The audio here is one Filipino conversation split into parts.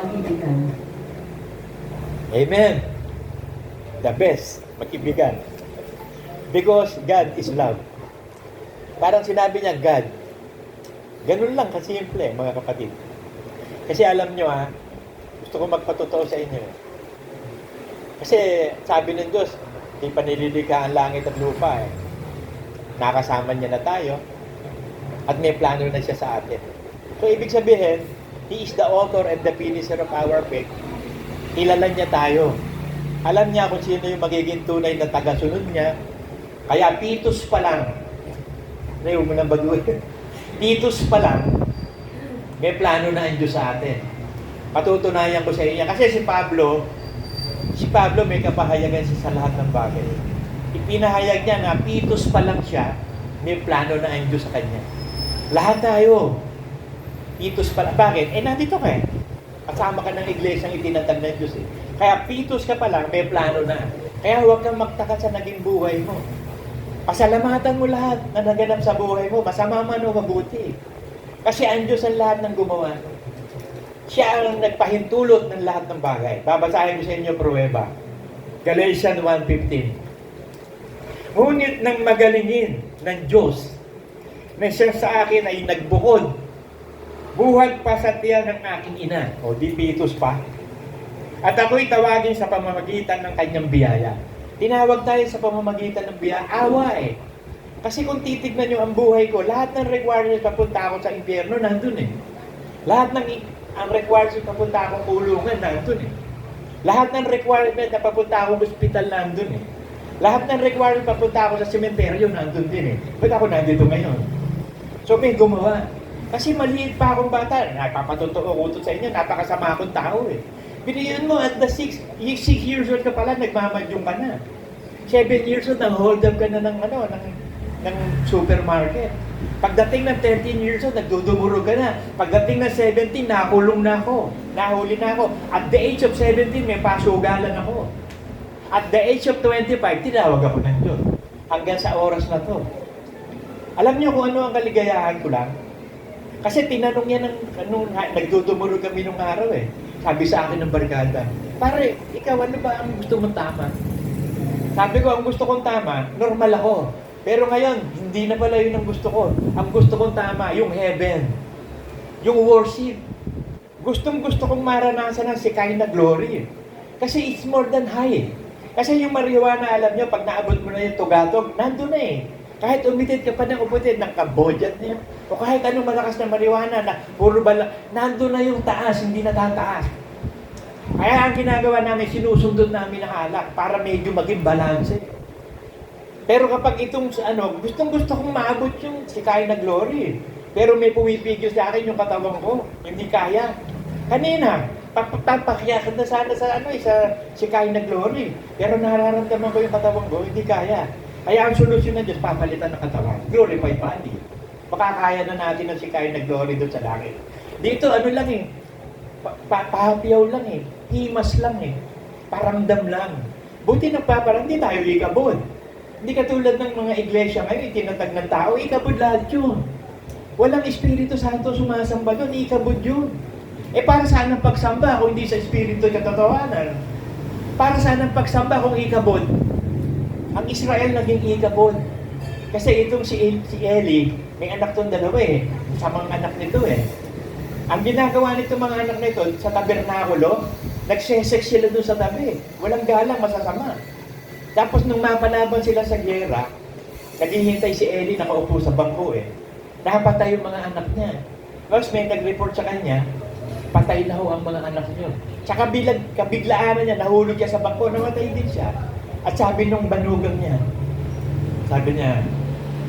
magkaibigan. Amen. The best, magkibigan. Because God is love. Parang sinabi niya, God. Ganun lang kasimple, mga kapatid. Kasi alam nyo gusto ko magpatotoo sa inyo. Kasi sabi ng Diyos, di pa nililika ang langit at lupa Nakasama niya na tayo. At may plano na siya sa atin. So, ibig sabihin, He is the author and the finisher of our faith. Kilala niya tayo. Alam niya kung sino yung magiging tunay na tagasunod niya. Kaya Titus pa lang, huwag mo nang baguhin. Titus pa lang, may plano na ang Diyos sa atin. Patutunayan ko sa inyo. Kasi si Pablo may kapahayagan siya sa lahat ng bagay. Ipinahayag niya na Titus pa lang siya, may plano na ang Diyos sa kanya. Lahat tayo. Titus pa lang. Bakit? Nandito ka Kasama ka ng iglesyang itinatag ng Diyos Kaya Titus ka pa lang, may plano na. Kaya huwag kang magtaka sa naging buhay mo. Pasalamatan mo lahat na naganap sa buhay mo, masama man o mabuti. Kasi ang Diyos ang lahat ng gumawa. Siya ang nagpahintulot ng lahat ng bagay. Babasahin ko sa inyo pruweba. Galatians 1:15. Ngunit nang magalingin ng Diyos na siya sa akin ay nagbukod, buhat pa sa tiyan ng aking ina. O di Titus pa. At ako'y tawagin sa pamamagitan ng kanyang biyaya. Tinawag tayo sa pamamagitan ng biyaya. Awa Kasi kung titignan nyo ang buhay ko, lahat ng requirements papunta ako sa impyerno, nandun Lahat ng ang requirements papunta akong kulungan, nandun Lahat ng requirement na papunta akong hospital, nandun Lahat ng requirement papunta ako sa sementeryo, nandun din Ba't ako nandito ngayon? So may gumawa. Kasi maliit pa akong bata. Napapatotoo ko sa inyo, napakasama akong tao Biniyan mo, at the 6 years old ka pala, nagmamadyong ka na. 7 years old, nang-hold up ka na ng supermarket. Pagdating ng 13 years old, nagdudumuro ka na. Pagdating ng 17, nakulong na ako. Nahuli na ako. At the age of 17, may pasugalan ako. At the age of 25, tinawag ako ng Diyos. Hanggang sa oras na to. Alam niyo kung ano ang kaligayahan ko lang? Kasi tinanong niya nagdudumuro kami nung araw Sabi sa akin ng barkada, pare, ikaw ano ba ang gusto mong tama? Sabi ko, ang gusto kong tama, normal ako. Pero ngayon, hindi na pala yun ang gusto ko. Ang gusto kong tama, yung heaven. Yung worship. Gustong-gusto kong maranasan ng Shekinah glory. Kasi it's more than high Kasi yung marijuana, alam nyo, pag naabot mo na yung tugatog, nandun na Kahit umitid ka pa ng uputid ng kabodyan niya, o kahit anong malakas na marijuana na puro bala, nandun na yung taas, hindi na tataas. Kaya ang ginagawa namin, sinusundot namin ang alak para medyo maging balance. Pero kapag itong gustong-gusto kong maabot yung Shekinah glory. Pero may pumipigil sa akin yung katawan ko, hindi kaya. Kanina, papakyakan na sana sa Shekinah glory. Pero nararamdaman ko yung katawan ko, hindi kaya. Kaya ang solusyon ng Diyos, papalitan ng katawan. Glorified body. Makakaya na natin ang Shekinah glory doon sa langit. Dito, lang pahapiyaw lang himas lang paramdam lang. Buti nagpaparang, hindi tayo ikabod. Hindi katulad ng mga iglesia ngayon, itinatag ng tao, ikabod lahat yun. Walang Espiritu Santo sumasamba doon, ikabod yun. Para saan ang pagsamba kung hindi sa Espiritu katotohanan? Para saan ang pagsamba kung ikabod? Ang Israel naging ikabod. Kasi itong si Eli, may anak tong dalawa Samang anak nito Ang ginagawa nito mga anak nito sa tabernakulo, nagsesex sila doon sa tabi. Walang galang, masasama. Tapos nung mapanaban sila sa gyera, naghihintay si Eli, nakaupo sa bangko Napatay yung mga anak niya. Tapos may nag-report sa kanya, patay na ho ang mga anak niyo. Tsaka kabiglaan niya, nahulog siya sa bangko, namatay din siya. At sabi nung banugang niya, sabi niya,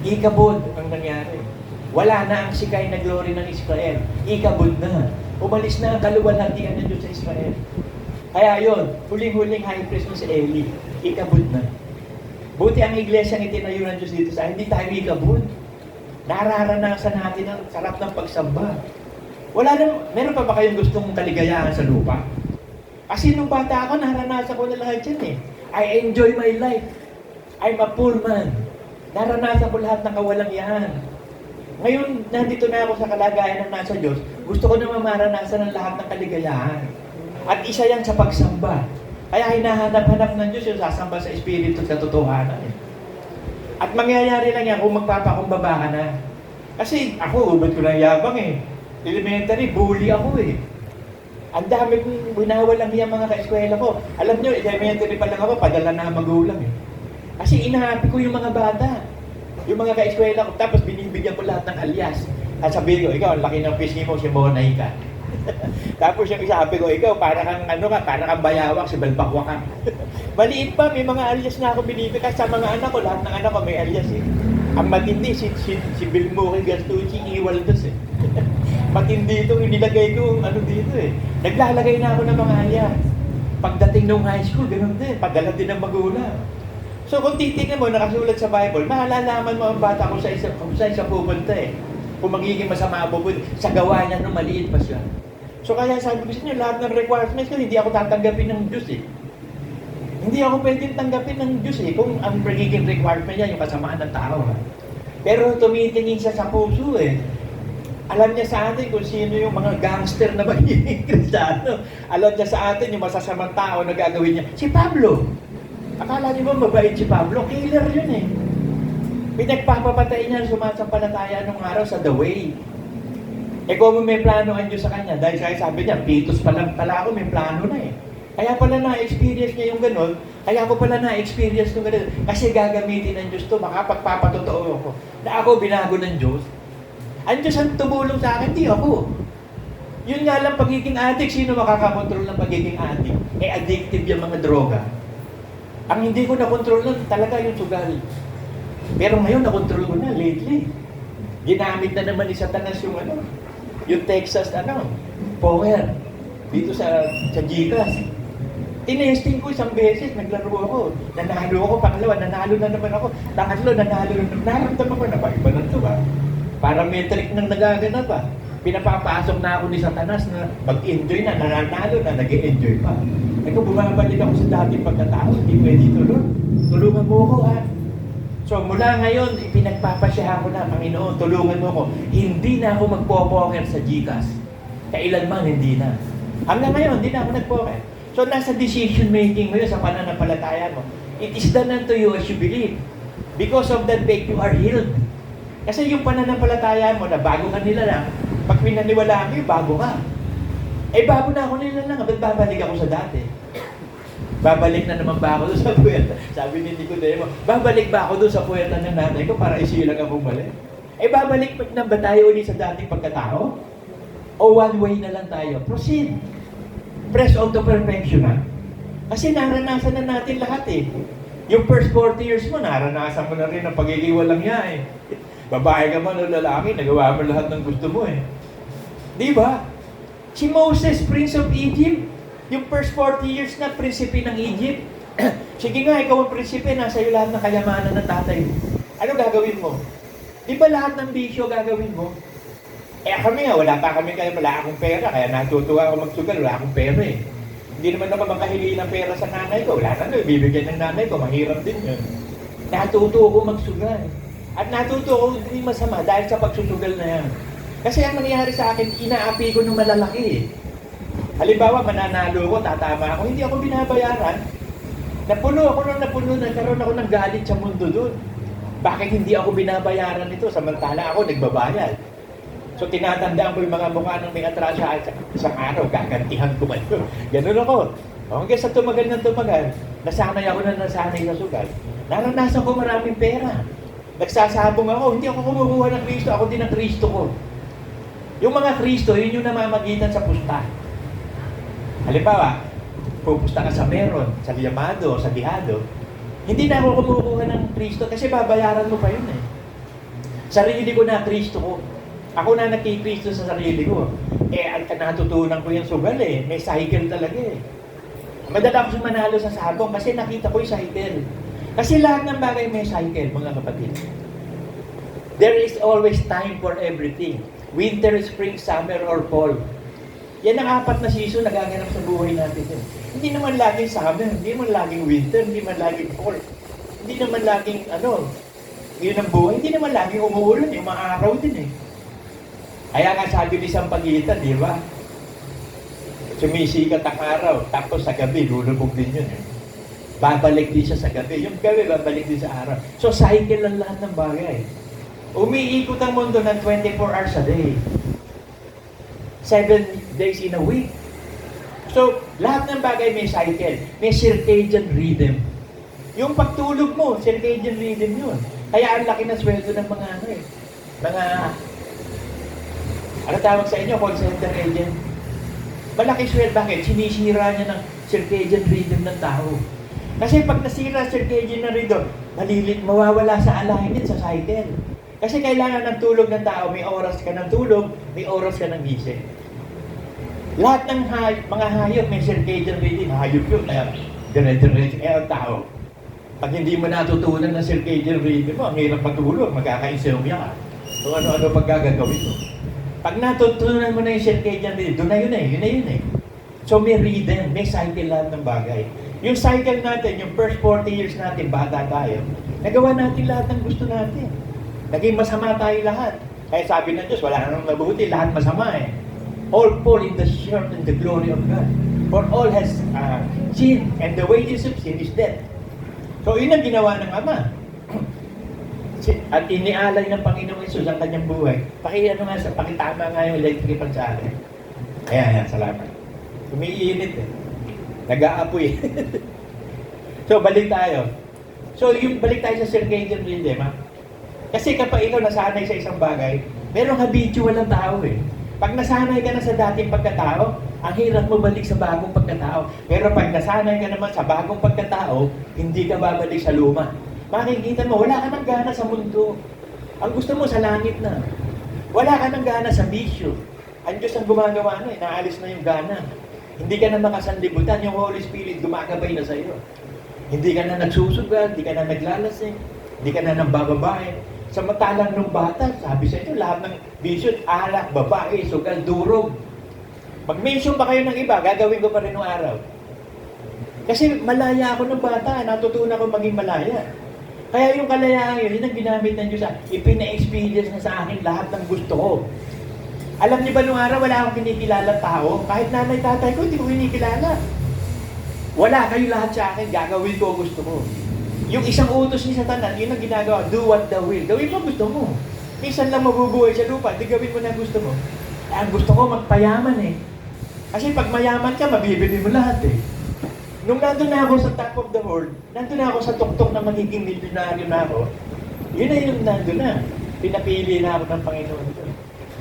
ikabod ang nangyari. Wala na ang Shekinah glory ng Israel. Ikabod na. Umalis na ang kaluwalhatian ng Diyos sa Israel. Kaya yun, huling-huling high priest mo si Eli. Ikabod na. Buti ang iglesia ng itinayo ng Diyos dito sa hindi tayo ikabod. Nararanasan natin ang sarap ng pagsamba. Meron pa ba kayong gustong kaligayahan sa lupa? Kasi nung bata ako, naranasan ko na lahat yan I enjoy my life. I'm a poor man. Naranasan ko lahat ng kawalangian. Ngayon, nandito na ako sa kalagayan ng nasa Diyos. Gusto ko na maranasan ang lahat ng kaligayahan. At isa yan sa pagsamba. Kaya hinahanap-hanap ng Diyos yung sasamba sa Espiritu at katotohanan. At mangyayari lang yan kung magpapakumbaba ka na. Kasi ako, ubod ko lang yabang eh. Elementary, bully ako eh. Ang dami kong binawalang yung mga ka-eskwela ko. Alam nyo, elementary pa lang ako, padala na magulang eh. Kasi inahapi ko yung mga bata. Yung mga ka-eskwela ko, tapos binibigyan ko lahat ng alias. At sabihin ko, ikaw, ang laki ng pisngi mo, si Monay ka. Tapos yung isabi ko, ikaw, para kang bayawak, si Balbakwa ka. Maliit pa, may mga alias na ako binibigay. Kasi sa mga anak ko, lahat ng anak ko may alias eh. Ang matindi, si Bilmuki Gastucci, Iwaldos eh. Matindi itong inilagay ko, dito eh. Naglalagay na ako ng mga alias. Pagdating nung high school, ganun din. Padala din ng magulang. So kung titignan mo, nakasulat sa Bible, malalaman mo ang bata kung sa isa pupunta eh. Kung magiging masama ang pupunta, sa gawa niya nung maliit pa siya. So kaya sabi ko sa inyo, lahat ng requirements ko, hindi ako tatanggapin ng Diyos eh. Hindi ako pwedeng tanggapin ng Diyos eh, kung ang magiging requirement niya, yung kasamaan ng tao. Pero tumitingin siya sa puso eh. Alam niya sa atin kung sino yung mga gangster na magiging Kristiyano. Alam niya sa atin yung masasamang tao na gagawin niya. Si Pablo. Akala niyo ba mabait si Pablo? Killer yun eh. Pinagpapapatay niya sumasampalataya nung araw sa The Way. Eh kung may plano ang Diyos sa kanya, dahil kaya sabi niya, Pitos pa lang pala ako, may plano na eh. Kaya pala na-experience niya yung gano'n, kaya ako pala na-experience yung gano'n. Kasi gagamitin ng Diyos to, makapagpapatotoo ako. Na ako binago ng Diyos. Ang Diyos ang tumulong sa akin, di ako. Yun nga lang, pagiging addict, sino makakakontrol ng pagiging addict? Eh, addictive yung mga droga. Ang hindi ko na-control nun, talaga yung sugal. Pero ngayon, na-control ko na, lately. Ginamit na naman ni Satanas yung Texas, power. Dito sa Gcash. Tinesting ko isang beses, naglaro ako. Nanalo ako, pangalawa, nanalo na naman ako. Pangatlo, nanalo na naman. Naramdaman ko na ba? Iba na ito ba? Parametric nang nagaganap ba? Pinapapasok na ako ni Satanas na mag-enjoy na, nananalo na, nag-enjoy pa. Eko, bumabalik ako sa dating pagkatao, hindi pwede tulog. Tulungan mo ako ha. So mula ngayon, ipinagpapasyahan ko na, Panginoon, tulungan mo ako. Hindi na ako magpo-poker sa Gcash. Kailanman, hindi na. Hanggang ngayon, hindi na ako nag-poker. So nasa decision making mo yun sa pananampalataya mo. It is done unto you as you believe. Because of that faith, you are healed. Kasi yung pananampalataya mo na bago ka nila lang, pag pinaniwalaan mo yun, bago ka. Eh bago na ako nila lang, ba't babalik ako sa dati? Babalik na naman ba ako doon sa puwerta? Sabi ni Nicodemo, babalik ba ako doon sa puwerta ng nanay ko para isilang akong balik? Eh babalik na ba tayo ulit sa dating pagkatao? O one way na lang tayo? Proceed. Press on to perfection ha? Kasi naranasan na natin lahat eh. Yung first 40 years mo, naranasan mo na rin ang pagiging walang niya eh. Babae ka man o lalaki, nagawa mo lahat ng gusto mo eh. Di ba? Si Moses, Prince of Egypt, yung first 40 years na prinsipe ng Egypt. Sige nga, ikaw ang prinsipe, nasa iyo lahat ng kayamanan ng tatay mo. Ano gagawin mo? Di ba lahat ng bisyo gagawin mo? Eh kami nga, wala akong pera, kaya natutuwa ako magsugal, wala akong pera eh. Hindi naman ako makahili ng pera sa nanay ko, wala na ibibigay ng nanay ko, mahirap din yun. Natuto ako magsugal. At natuto ako hindi masama dahil sa pagsusugal na yan. Kasi ang nangyari sa akin, inaapi ko ng malalaki eh. Halimbawa, mananalo ko, tatama ako, hindi ako binabayaran. Napuno, nagkaroon ako ng galit sa mundo doon. Bakit hindi ako binabayaran ito? Samantala ako, nagbabayad. So, tinatandaan ko yung mga mukha ng may atrasa sa isang araw, gagantihan ko man yun. Ganun ako. Hanggang sa tumagal ng tumagal, nasanay ako na nasanay sa sugal. Naranasan ko maraming pera. Nagsasabong ako, hindi ako kumukuha ng Kristo, ako din ang Kristo ko. Yung mga Kristo, yun yung namamagitan sa pusta. Halimbawa, pupusta ka sa meron, sa liyamado, sa dihado, hindi na ako kumukuha ng Kristo kasi babayaran mo pa yun eh. Sarili ko na Kristo ko. Ako na nakikristo sa sarili ko. Eh, natutunan ko yung sugal eh. May cycle talaga eh. Madala ko manalo sa sabong kasi nakita ko yung cycle. Kasi lahat ng bagay may cycle, mga kapatid. There is always time for everything. Winter, spring, summer, or fall. Yan ang 4 na season na gaganap sa buhay natin. Hindi naman laging summer, hindi naman laging winter, hindi naman laging fall. Hindi naman laging, yun ang buhay. Hindi naman laging umuulan, yung mga araw din eh. Kaya nga sabi ni Sampaguita, di ba? Sumisikat ang araw, tapos sa gabi, lulubog din yun. Babalik din siya sa gabi. Yung gabi, babalik din sa araw. So, cycle lang lahat ng bagay. Umiikot ang mundo ng 24 hours a day. 7 days in a week. So, lahat ng bagay may cycle. May circadian rhythm. Yung pagtulog mo, circadian rhythm yun. Kaya ang laki ng sweldo ng mga ano tawag sa inyo, call center agent. Malaki sweldo. Bakit? Sinisira niya ng circadian rhythm ng tao. Kasi pag nasira circadian rhythm, mawawala sa alignment sa cycle. Kasi kailangan ng tulog ng tao, may oras ka ng tulog, may oras ka ng gising. Lahat ng mga hayop may circadian rhythm. Hayop yun, kaya dire-diretso ang tao. Pag hindi mo natutunan ng circadian rhythm mo, ang hirap matulog, magkaka-insomnia ka. So ano-ano pagkagagawin mo. Pag natutunan mo na yung circadian rhythm, doon na yun eh. So may rhythm, may cycle lahat ng bagay. Yung cycle natin, yung first 40 years natin, bata tayo, nagawa natin lahat ng gusto natin. Naging masama tayo lahat. Kaya sabi ng Diyos, wala nang mabuti, lahat masama eh. All fall in the short and the glory of God. For all has sinned, and the wages of sin is death. So yun ang ginawa ng Ama. At inialay ng Panginoong Isus ang kanyang buhay. Pakitama nga yung electric fan sa akin. Ayan, salamat. Umiinit eh. Nag-aapoy. So, balik tayo. So, yung balik tayo sa circadian rhythm, ha? Kasi kapag ikaw nasanay sa isang bagay, merong habitual ang tao eh. Pag nasanay ka na sa dating pagkatao, ang hirap mo balik sa bagong pagkatao. Pero pag nasanay ka naman sa bagong pagkatao, hindi ka babalik sa luma. Makikita mo, wala ka nang gana sa mundo. Ang gusto mo sa langit na. Wala ka nang gana sa bisyo. Ang Diyos ang gumagawa na, naalis na yung gana. Hindi ka na makasanlibutan, yung Holy Spirit gumagabay na sa iyo. Hindi ka na nagsusugal, hindi ka na naglalasing, hindi ka na nagbababae. Samantalang nung bata, sabi sa inyo, lahat ng bisyo, alak, babae, sugal, durog. Mag-mention pa kayo ng iba, gagawin ko pa rin nung araw. Kasi malaya ako nung bata, natutunan ko maging malaya. Kaya yung kalayaan yun ang ginamit ng Diyos. Ipina-experience na sa akin lahat ng gusto ko. Alam niyo ba nung araw, wala akong kinikilala tao? Kahit nanay, tatay ko, hindi ko kinikilala. Wala, kayo lahat sa akin, gagawin ko gusto ko. Yung isang utos ni Satanas, yun ang ginagawa, do what thou will. Gawin mo gusto mo. Minsan lang mabubuhay sa lupa, di gawin mo na gusto mo. Ang gusto ko, magpayaman eh. Kasi pag mayaman ka, mabibili mo lahat eh. Nung nandun na ako sa top of the world, nandun na ako sa tuktok na magiging milyonaryo na ako, yun na yung nandun na. Pinapili na ako ng Panginoon.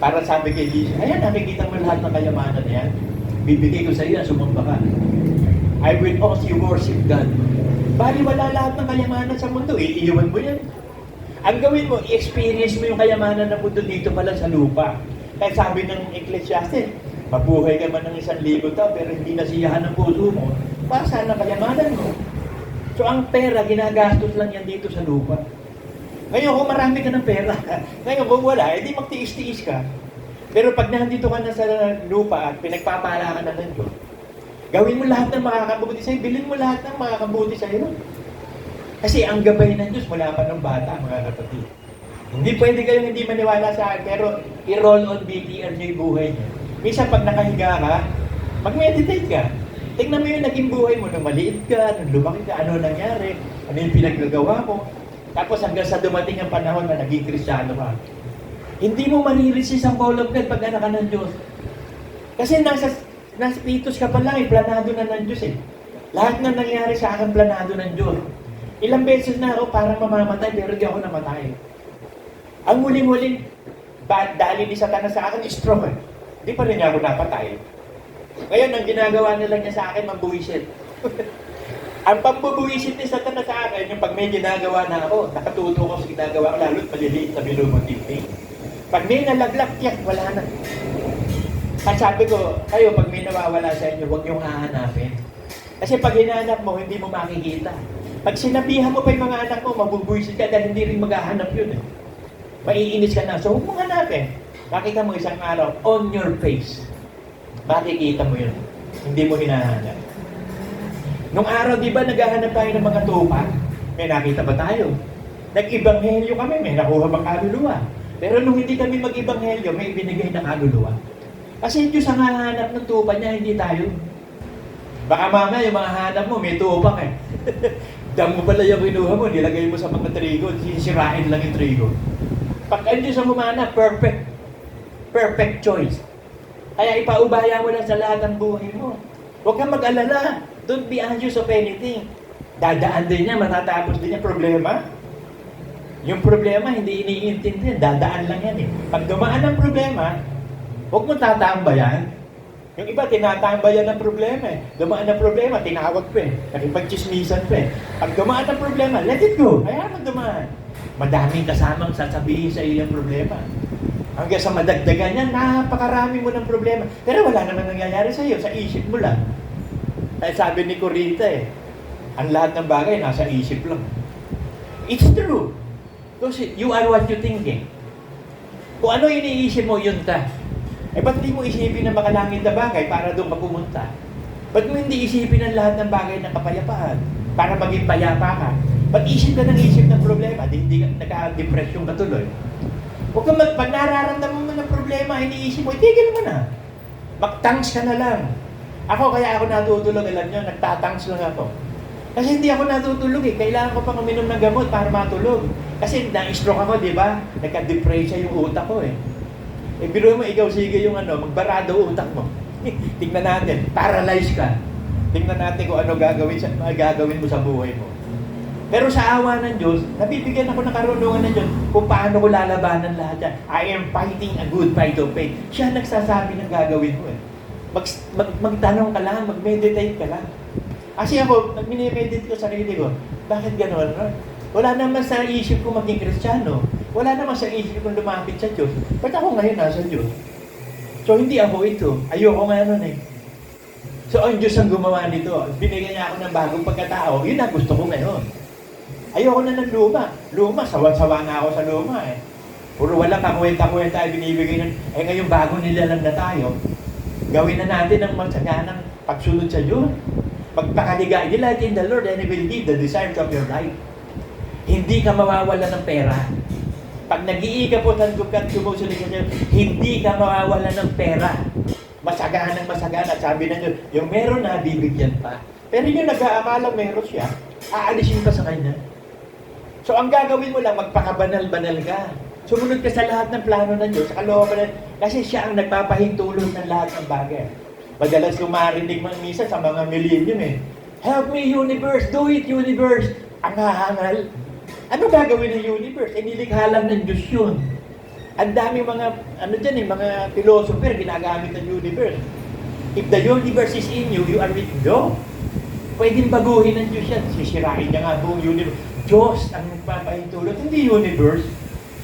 Para sabi kay Jesus, ayan, nakikita mo lahat ng kayamanan yan. Bibigay ko sa iyo, sumamba ka. I will also worship God. Bali, wala lahat ng kayamanan sa mundo. Iiwan mo yan. Ang gawin mo, i-experience mo yung kayamanan ng mundo dito pala sa lupa. Kaya sabi ng Ecclesiastes, mabuhay ka man ng 1,000 taon, pero hindi nasiyahan ng puso mo, para saan ang kayamanan mo? So, ang pera, ginagastos lang yan dito sa lupa. Ngayon, kung marami ka ng pera, ngayon kung wala, edi magtiis-tiis ka. Pero pag nandito ka na sa lupa at pinagpapala ka na ng Diyos, gawin mo lahat ng makakabuti sa'yo, bilhin mo lahat ng makakabuti sa'yo. Kasi ang gabay ng Diyos mula pa ng bata, mga kapatid. Hindi pwede kayong hindi maniwala sa akin, pero i-roll on BTR niyo yung buhay niyo. Minsan pag nakahiga ka, mag-meditate ka. Tingnan mo yung naging buhay mo, nung maliit ka, nung lumaki ka, ano nangyari, ano yung pinaggagawa mo. Tapos hanggang sa dumating ang panahon na naging Kristiyano ka. Hindi mo mariresist ang call of God pag anak ka ng Diyos. Kasi nasa pitos ka pa lang, planado na ng Diyos eh. Lahat na nangyari sa akin, planado ng Diyos. Ilang beses na ako parang mamamatay, pero di ako namatay. Ang muling-muling, dali ni Satanas sa akin, stroke eh. Di pa rin niya ako napatay. Ngayon, ang ginagawa nila niya sa akin, mambuwisit. Ang pambubuwisit ni Satanas sa akin, yung pag may ginagawa na ako, nakatuto ko sa ginagawa ko, lalo't maliliit na binumotivate. Pag may nalaglag, yan, wala na. At sabi ko, kayo, pag may nawawala sa inyo, huwag niyong hahanapin. Kasi pag hinahanap mo, hindi mo makikita. Pag sinabihan mo pa yung mga anak mo, mabubuwisit ka dahil hindi rin maghahanap yun eh. Maiinis ka na. So, huwag mong hanapin. Makita mo isang araw, on your face. Makikita mo yun. Hindi mo hinahanap. Nung araw, di ba, naghahanap tayo ng mga tupa? May nakita ba tayo? Nag-ibanghelyo kami, may nakuha bang kaluluwa. Pero nung hindi kami mag-ibanghelyo, may binigay na kaluluwa. Kasi yung Diyos ang hahanap ng tupa niya, hindi tayo. Baka mamaya yung mga hanap mo, may tupak eh. Dam mo pala yung kinuha mo, nilagay mo sa mga trigo, sisirain lang yung trigo. Pag ang Diyos ang humanap, perfect. Perfect choice. Kaya ipaubaya mo lang sa lahat ng buhay mo. Huwag kang mag-alala. Don't be anxious of anything. Dadaan din niya, matatapos din niya problema. Yung problema, hindi iniintindi. Dadaan lang yan eh. Pag dumaan ang problema, huwag mo tatambayan. Yung iba, tinatambayan ng problema eh. Dumaan ang problema, tinawag pa eh. Nakipagchismisan pa eh. Pag dumaan ang problema, let it go. Kaya mo dumaan. Madaming kasamang sasabihin sa iyo yung problema. Hanggang sa madagdagan yan, napakarami mo ng problema. Pero wala naman nangyayari sa iyo, sa isip mo lang. Kaya sabi ni Corita eh, ang lahat ng bagay nasa isip lang. It's true. Because you are what you think eh. Kung ano iniisip mo, yun ka. Eh ba't di mo isipin na makalangit na bagay para doon ka pumunta? Ba't mo hindi isipin ang lahat ng bagay na kapayapaan para maging payapa ka? Ba't isip ka ng isip ng problema? Hindi ka nagka-depression ka tuloy. Huwag kang pag nararamdaman mo ng problema, iniisip mo, itigil mo na. Mag-thanks ka na lang. Kaya ako natutulog, alam nyo, nagtatanks lang ako. Kasi hindi ako natutulog eh. Kailangan ko pang uminom ng gamot para matulog. Kasi na-stroke ako, di ba? Nagka-depression yung utak ko eh. Eh, biro mo, ikaw sige yung magbarado utak mo. Tingnan natin, paralyze ka. Tingnan natin kung ano gagawin mo sa buhay mo. Pero sa awa ng Diyos, nabibigyan ako ng karunungan ng Diyos kung paano ko lalabanan lahat yan. I am fighting a good fight of faith. Siya nagsasabi ng gagawin mo eh. Magtanong ka lang, mag-meditate ka lang. Kasi ako, mini-meditate ko sa sarili ko, bakit gano'n? Wala naman sa isip ko maging Kristiyano. Wala naman sa isip ko lumapit sa Diyos. Ba't ako ngayon nasa Diyos? So, hindi ako ito. Ayoko nga nun eh. So, ang Diyos ang gumawa nito. Binigyan niya ako ng bagong pagkatao. Yun ang gusto ko ngayon. Ayoko na ng luma. Luma, sawa-sawa na ako sa luma eh. Puro walang kakwenta-kwenta ay binibigay nun. Eh ngayon bago nilalang na tayo, gawin na natin ang magsaganang pagsunod sa Diyos. Magpakaligay. Delight in the Lord and He will give the desires of your life. Hindi ka mawawala ng pera. Pag nag-iika po ng dukat sumusunod ka Diyos, hindi ka mawawala ng pera. Masagana ng masagana. Sabi na Diyos, yung meron na, bibigyan pa. Pero yung nag-aakala meron siya, aalisin pa sa kanya. So ang gagawin mo lang, magpakabanal-banal ka. Sumunod ka sa lahat ng plano ng Diyos, sa kalooban kasi siya ang nagpapahintulot ng lahat ng bagay. Madalas lumarinig man minsan sa mga millennium eh. Help me universe, do it universe. Ang hahangal. Ano gagawin ng universe? Eh nilikha lang ng Diyos yun. Ang dami mga, mga philosopher ginagamit ng universe. If the universe is in you, you are with God. Pwedeng baguhin ng Diyos yan. Sisirain niya nga buong universe. Diyos ang nagpapahintulot, hindi universe.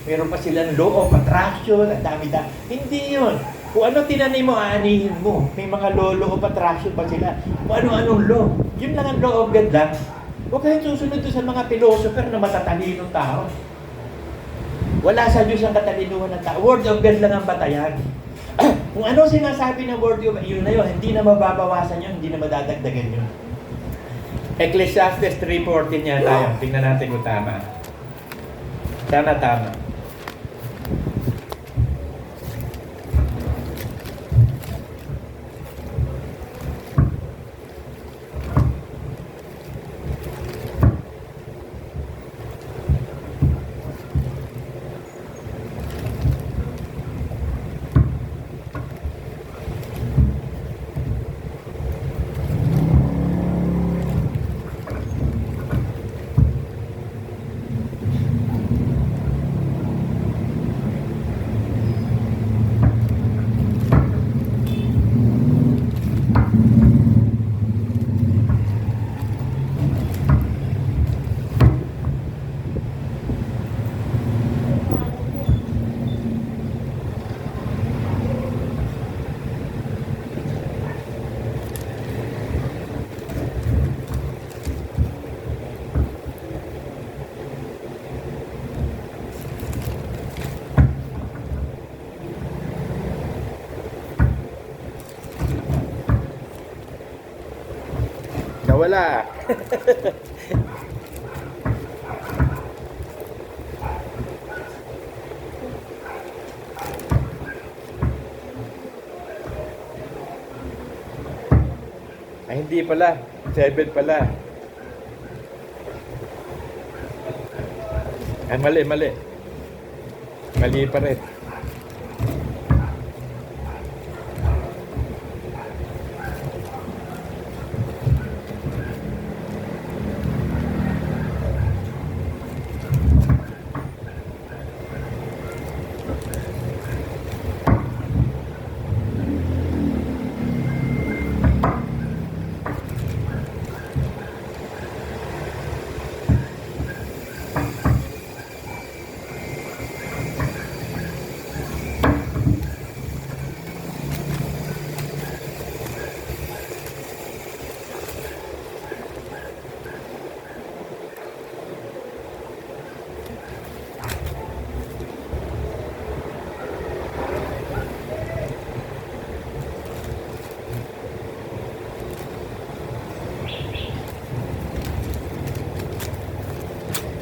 Meron pa silang law of attraction, ang dami-dami. Hindi yun. Kung ano tinanim mo, aanihin mo. May mga law of attraction pa sila. Kung ano-anong law. Yun lang ang law of God lang. Huwag kayong susunod sa mga philosopher na matatalinong tao. Wala sa Diyos ang katalinuhan ng tao. Word of God lang ang batayan. Kung ano sinasabi ng word of God, yun na yun. Hindi na mababawasan yun, hindi na madadagdagan yun. Ecclesiastes 3:14 niya tayo. Tingnan natin kung tama. Sana tama. Nawala. Ay, hindi pala. 7 pala. Ay, mali. Mali pa rin.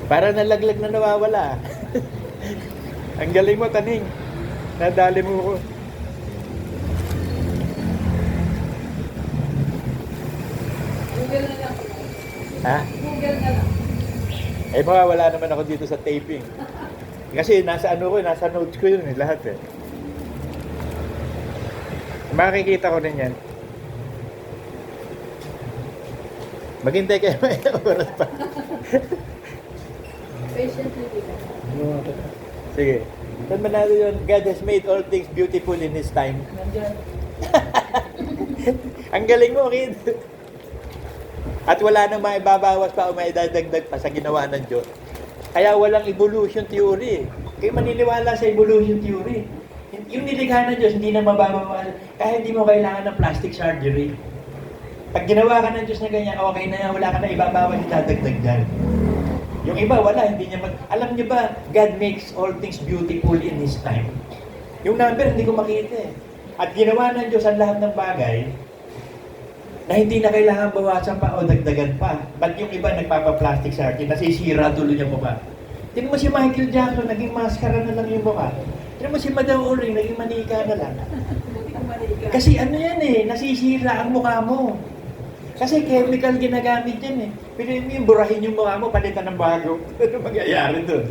Para nalaglag na nawawala. Ang galing mo, Taning. Nadali mo ko. Google na lang. Ha? Google na lang. Eh, mawawala naman ako dito sa taping. Kasi nasa nasa notes ko yun lahat eh. Makikita ko rin yan. Maghintay kayo may oras pa. Patiently lang. Sige. Saan ba natin yun? God has made all things beautiful in His time. Nandiyan. Ang galing mo, kid. At wala nang maibabawas pa o maidadagdag pa sa ginawa ng Diyos. Kaya walang evolution theory. Kayo maniniwala sa evolution theory. Yung nilikha ng Diyos, hindi na mababawasan. Kaya hindi mo kailangan ng plastic surgery. Pag ginawa ka ng Diyos na ganyan, okay na yan, wala ka na ibabawas, idadagdag dyan. Yung iba, wala, hindi niya alam niyo ba, God makes all things beautiful in His time. Yung number, hindi ko makita eh. At ginawa ng Diyos ang lahat ng bagay na hindi na kailangan bawasan pa o dagdagan pa. Ba't yung iba nagpapa-plastic surgery, nasisira tuloy yung mukha? Tingnan mo si Michael Jackson, naging maskara na lang yung mukha. Tingnan mo si Madam Uring, naging manika na lang. Kasi ano yan eh, nasisira ang mukha mo. Kasi chemical ginagamit yan eh. Pero yung burahin yung mukha mo, palitan ng bago. Ano magyayari doon?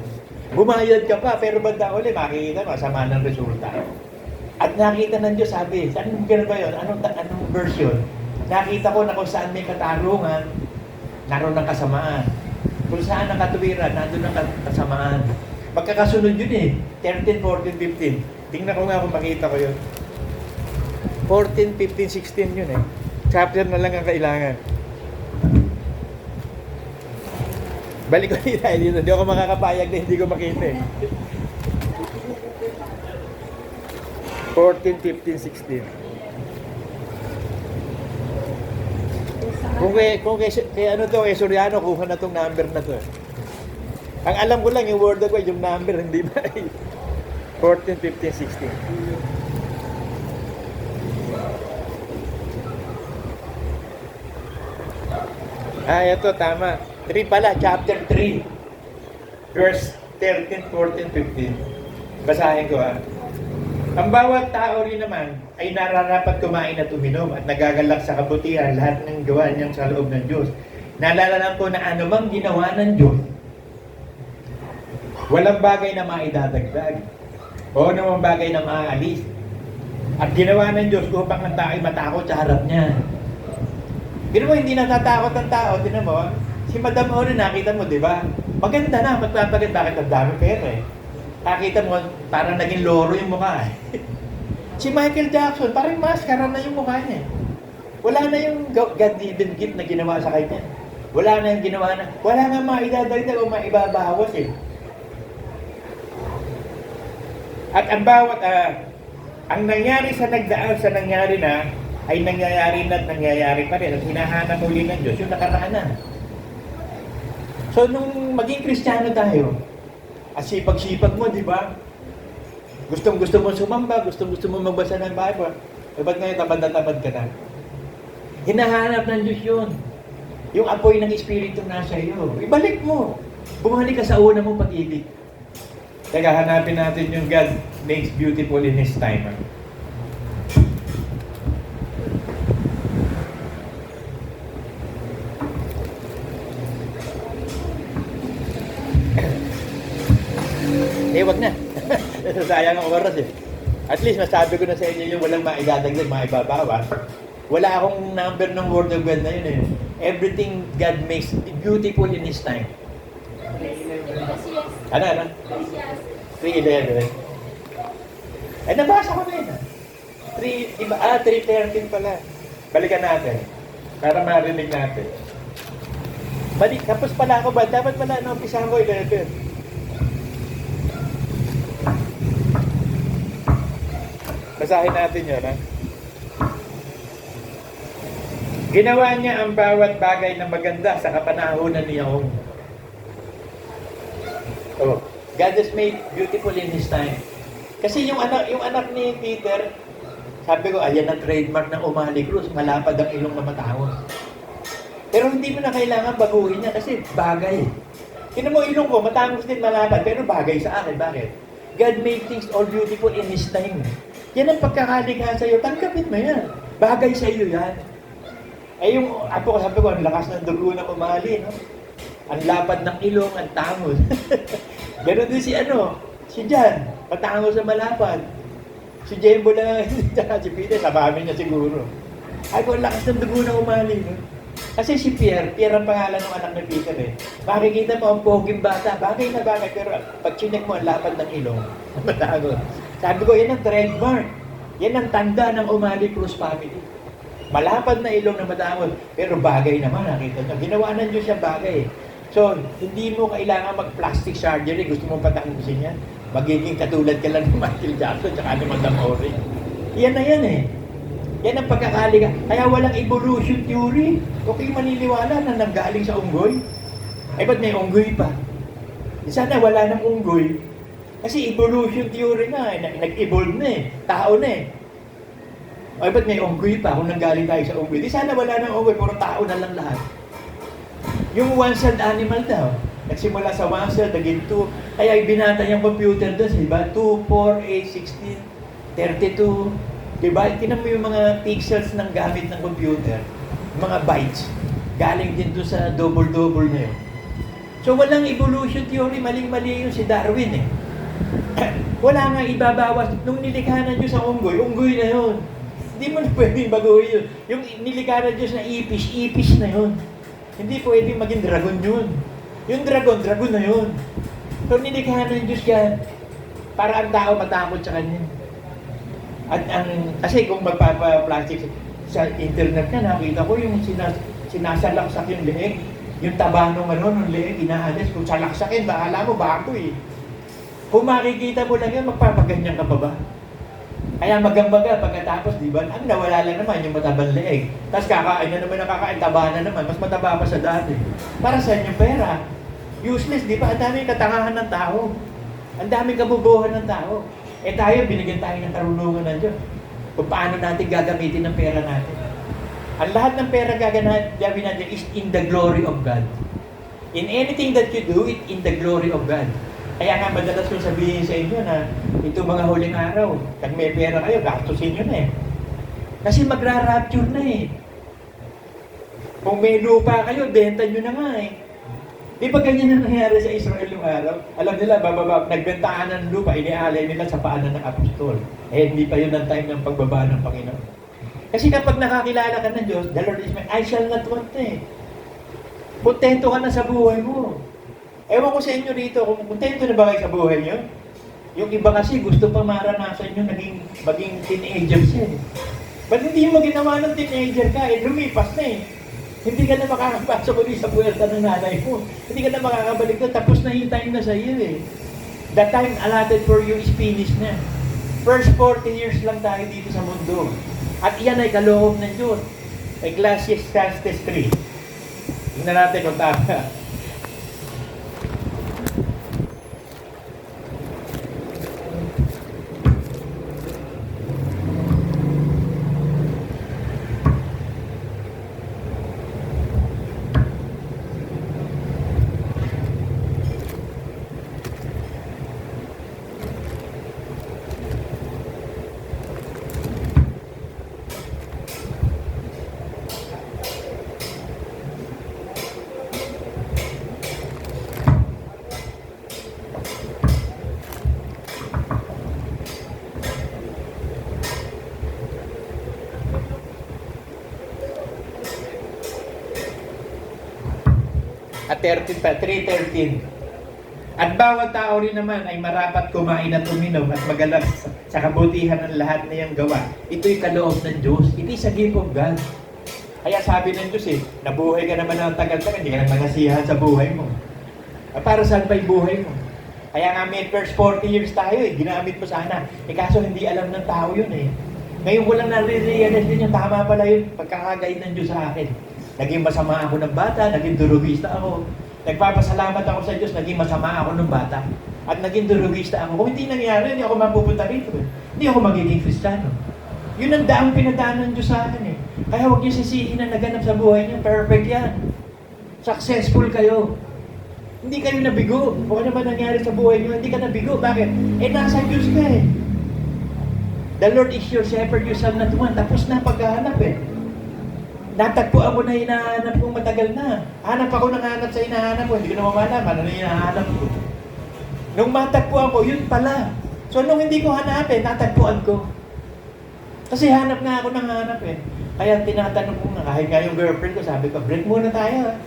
Bumayad ka pa, pero banda uli, makikita mo, sama ng resulta. At nakita ng Diyos, sabi, saan gano'n ba yun? Anong version? Nakita ko na kung saan may katarungan, naroon ng kasamaan. Kung saan ang katuwiran, nandun ang kasamaan. Magkakasunod yun eh. 13, 14, 15. Tingnan ko nga kung makita ko yun. 14, 15, 16 yun eh. Chapter na lang ang kailangan. Balik ko dito. Hindi ako makakapayag na hindi ko makita eh. 14, 15, 16. Kung ano to, kay Soriano, kuha na tong number na to. Ang alam ko lang, yung word ko, yung number, hindi ba? 14, 15, 16. Ito, tama. 3 pala, chapter 3. Verse 13, 14, 15. Basahin ko Ang bawat tao rin naman ay nararapat kumain at uminom at nagagalak sa kabutihan lahat ng gawa niyang sa loob ng Diyos. Naalala ko na anumang ginawa ng Diyos, walang bagay na maidadagdag o anumang bagay na maaalis. At ginawa ng Diyos upang ang tao ay matakot sa harap niya. Pero mo, hindi natatakot ang tao. Tinan mo, si Madam Oro, nakita mo, di ba? Maganda na, magpapagat. Bakit ang dami pera eh? Nakita mo, parang naging loro yung mukha eh. Si Michael Jackson, parang maskara na yung mukha niya. Wala na yung God-given gift na ginawa sa kanya. Wala na yung ginawa na, wala nga maidadagdag o maibabawas eh. At ang bawat, ang nangyari sa nagdaan sa nangyari na, ay nangyayari na at nangyayari pa rin at hinahanap uli ng Diyos yung nakaraan na. So, nung maging Kristiyano tayo, asipag-sipag mo, di ba? Gustong-gusto mo sumamba, gustong-gusto mo magbasa ng Bible. Eh, ba't ngayon tamad na tamad ka na? Hinahanap ng Diyos yun. Yung apoy ng Espiritu nasa iyo. Ibalik mo. Bumalik ka sa una mong pag-ibig. Teka, hanapin natin yung God makes beautiful in His time. wag na. Sayang ang oras eh. At least masabi ko na sa inyo yung walang maidadagdag, maibabawas. Wala akong number ng word of God na yun eh. Everything God makes beautiful in His time. Ano? 3:11. Eh, nabasa ko na yun. 3:13 pala. Balikan natin. Para marinig natin. Tapos pala ako ba? Dapat pala, umpisahan ko 11. Basahin natin yun, ha? Ginawa niya ang bawat bagay na maganda sa kapanahunan niya. Oh, God has made beautiful in His time. Kasi yung anak ni Peter, sabi ko, ayan ang trademark ng Umali Cruz, malapad ang ilong na matangos. Pero hindi mo na kailangan baguhin niya kasi bagay. Tingnan mo ilong ko, matangos din malapad, pero bagay sa akin. Bakit? God made things all beautiful in His time. Yan ang pagkakalikha sa iyo, tanggapin mo yan. Bagay sa iyo yan. Eh yung apo ko, sabi ko, ang lakas ng dugo ng Umali, no? Ang lapad ng ilong, ang tangos. Ganon din si Jan, patangos sa malapad. Si Jembo lang, si Peter, sabamin niya siguro. Ay ko, ang lakas ng dugo ng Umali, no? Kasi si Pierre ang pangalan ng anak ni Peter eh. Makikita mo ang poging bata, bagay na bagay, pero pag chinek mo ang lapad ng ilong, matangos. Sabi ko, yan ang trademark. Yan ang tanda ng Umali Cruz family. Malapad na ilong na matangos, pero bagay naman, nakita nyo. Ginawa ng Diyos siya bagay. So, hindi mo kailangan mag-plastic surgery, gusto mong patangusin yan. Magiging katulad ka lang ni Michael Jackson, tsaka ni Madam Ori. Yan na yan eh. Yan ang pagkakaliga. Kaya walang evolution theory. Okay maniniwala na nanggaling sa unggoy. Eh, ba't may unggoy pa? Sana wala ng unggoy. Kasi evolution theory na eh. Nag-evolve na eh. Tao na eh. Ay, ba't may unggoy pa kung nanggaling tayo sa unggoy? Di sana wala ng unggoy, puro tao na lang lahat. Yung one-celled animal daw, nagsimula sa one-cell, naging 2. Kaya binata yung computer doon, diba? 2, 4, 8, 16, 32. Diba? Tinan mo yung mga pixels ng gamit ng computer, mga bytes. Galing din doon sa double-double na yun. So walang evolution theory, maling-mali yun si Darwin eh. Wala nga ibabawas. Nung nilikha ng Diyos ang unggoy na yun. Hindi mo na pwedeng baguhin yun. Yung nilikha ng Diyos na ipis na yun. Hindi pwedeng maging dragon yun. Yung dragon na yun. So nilikha ng Diyos yan para ang tao matakot sa kanya. At kasi kung magpapa-plastic sa internet ka, nakita ko yung sinasalaksak yung leeg. Yung taba nung leeg, inaalis. Kung salaksakin, bahala mo, bago eh. Kung makikita mo lang yan, magpapaganyan ka pa ba? Kaya magambaga pagkatapos, di ba? Nawala lang naman yung matabang leeg. Tapos kakain na naman, nakakain, taba na naman. Mas mataba pa sa dati. Para saan yung pera? Useless, di ba? Ang daming katangahan ng tao. Ang daming kabubuhan ng tao. Eh tayo, binigyan tayo ng karunungan ng Diyos. Kung paano natin gagamitin ang pera natin. Ang lahat ng pera gagawin natin is in the glory of God. In anything that you do, it in the glory of God. Kaya nga madalas kong sabihin sa inyo na ito mga huling araw, pag may pera kayo, gastusin nyo na eh. Kasi magra-rapture na eh. Kung may lupa kayo, benta nyo na nga eh. Di ba ganyan na nangyari sa Israel yung araw? Alam nila, nagbentahan ng lupa, inialay nila sa paanan ng apostol. Eh, hindi pa yun ang time ng pagbaba ng Panginoon. Kasi kapag nakakilala ka ng Diyos, the Lord is my, I shall not want eh. Kontento ka na sa buhay mo. Ewan ko sa inyo rito, kung kontento na ba kayo sa buhay nyo? Yung iba kasi gusto pa maranasan nyo maging teenagers yan. Ba't hindi mo ginawa ng teenager ka? Eh, lumipas na eh. Hindi ka na makakapasok ulit sa puwerta ng nanay mo. Hindi ka na makakabalik doon. Tapos na yung time na sa iyo eh. The time allotted for you is finished na. First 40 years lang tayo dito sa mundo. At iyan ay kaloob ng Diyos. Ecclesiastes 3. Tingnan natin kung tama. At 13 pa, 3:13. At bawat tao rin naman ay marapat kumain at uminom at magalak sa kabutihan ng lahat na iyang gawa. Ito'y kaloob ng Diyos. It is a gift of God. Kaya sabi ng Diyos nabuhay ka naman ng tagal-tagal, hindi ka naman nasiyahan sa buhay mo. Para saan pa yung buhay mo? Kaya nga may first 40 years tayo ginamit mo sana. Kaso hindi alam ng tao yun Ngayon ko lang nare-realize din yung tama pala yun, pagkakagay ng Diyos sa akin. Naging masama ako ng bata, naging durugista ako. Nagpapasalamat ako sa Diyos, naging masama ako ng bata. At naging durugista ako. Kung hindi nangyari, hindi ako mapupunta rito. Hindi ako magiging Kristiyano. Yun ang daang pinadaan ng Diyos sa akin Kaya huwag niyo sisihin na naganap sa buhay niyo. Perfect yan. Successful kayo. Hindi kayo nabigo. Kung ano ba nangyari sa buhay niyo, hindi ka nabigo. Bakit? Nasa Diyos ka The Lord is your shepherd, you shall not want. Tapos na paghahanap Natagpuan ko na hinahanap kong matagal na. Hanap ako ng hanap sa hinahanap ko. Hindi ko na mamalaman ano hinahanap ko. Nung matagpuan ko, yun pala. So nung hindi ko hanapin, natagpuan ko. Kasi hanap nga ako ng hanap Kaya tinatanong ko nga, kahit nga yung girlfriend ko, sabi ko, break muna tayo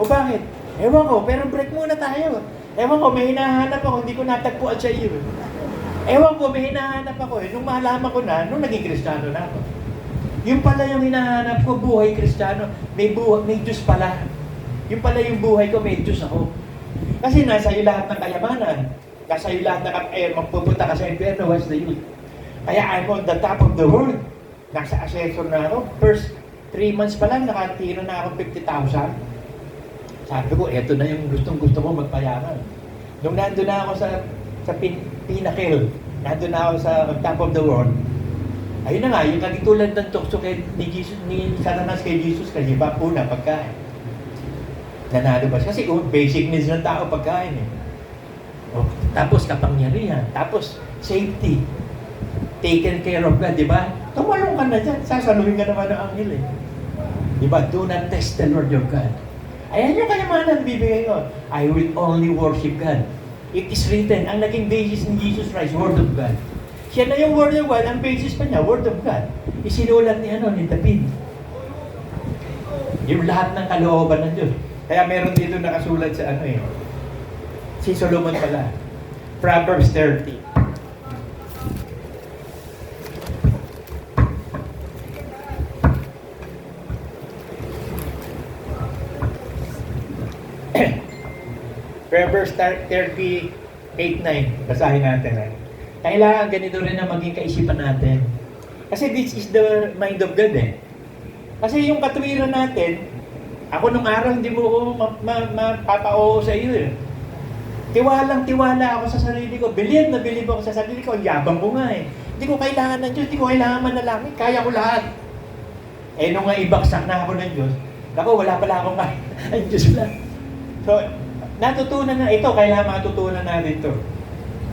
O bakit? Ewan ko, pero break muna tayo. Ewan ko, may hinahanap ako, hindi ko natagpuan sa iyo. Ewan ko, may hinahanap ako Nung malaman ko na, nung naging Kristiyano na ako. Yung pala yung hinahanap ko, buhay Kristiyano. May Diyos pala. Yung pala yung buhay ko, may Diyos ako. Kasi nasa iyo lahat ng kayamanan. Nasa iyo lahat ng magpupunta ka sa impyerno, what's the use? Kaya I'm on the top of the world. Nasa assessor na ako. First 3 months pa lang, nakatiro na ako 50,000. Sabi ko, eto na yung gustong-gusto ko magpayaman. Nung nandun na ako sa pinnacle, nandun na ako sa top of the world, ayun na nga, yung katulad ng tukso ni Satanas kay Jesus, kasi ba una, pagkain. Nanalo ba? Kasi basic needs ng tao, pagkain tapos kapangyarihan, tapos safety, taken care of God, di ba? Tumalong ka na dyan, sasaluhin ka naman ng anghel Di ba? Do not test the Lord your God. Ayan yung kayamanan bibigay ko. I will only worship God. It is written, ang naging basis ni Jesus Christ, Word of God. Siya na yung Word of God, ang basis pa niya, Word of God. Isinulat ni David. Yung lahat ng kalooban ng Diyos. Kaya meron dito nakasulat sa si Solomon pala. Proverbs 30. Proverbs 38:9. Basahin natin Kailangan ganito rin na maging kaisipan natin. Kasi this is the mind of God Kasi yung katwiran natin, ako nung araw hindi mo ko mapapa-oo sa iyo Tiwalang-tiwala ako sa sarili ko. Believe na believe ako sa sarili ko. Yabang ko nga Hindi ko kailangan ng Diyos. Hindi ko kailangan manalangin. Kaya ko lahat. Nung nga ibaksak na ako ng Diyos, wala pala akong kaya. Ay, Diyos lang. So, natutunan na ito. Kailangan matutunan natin ito.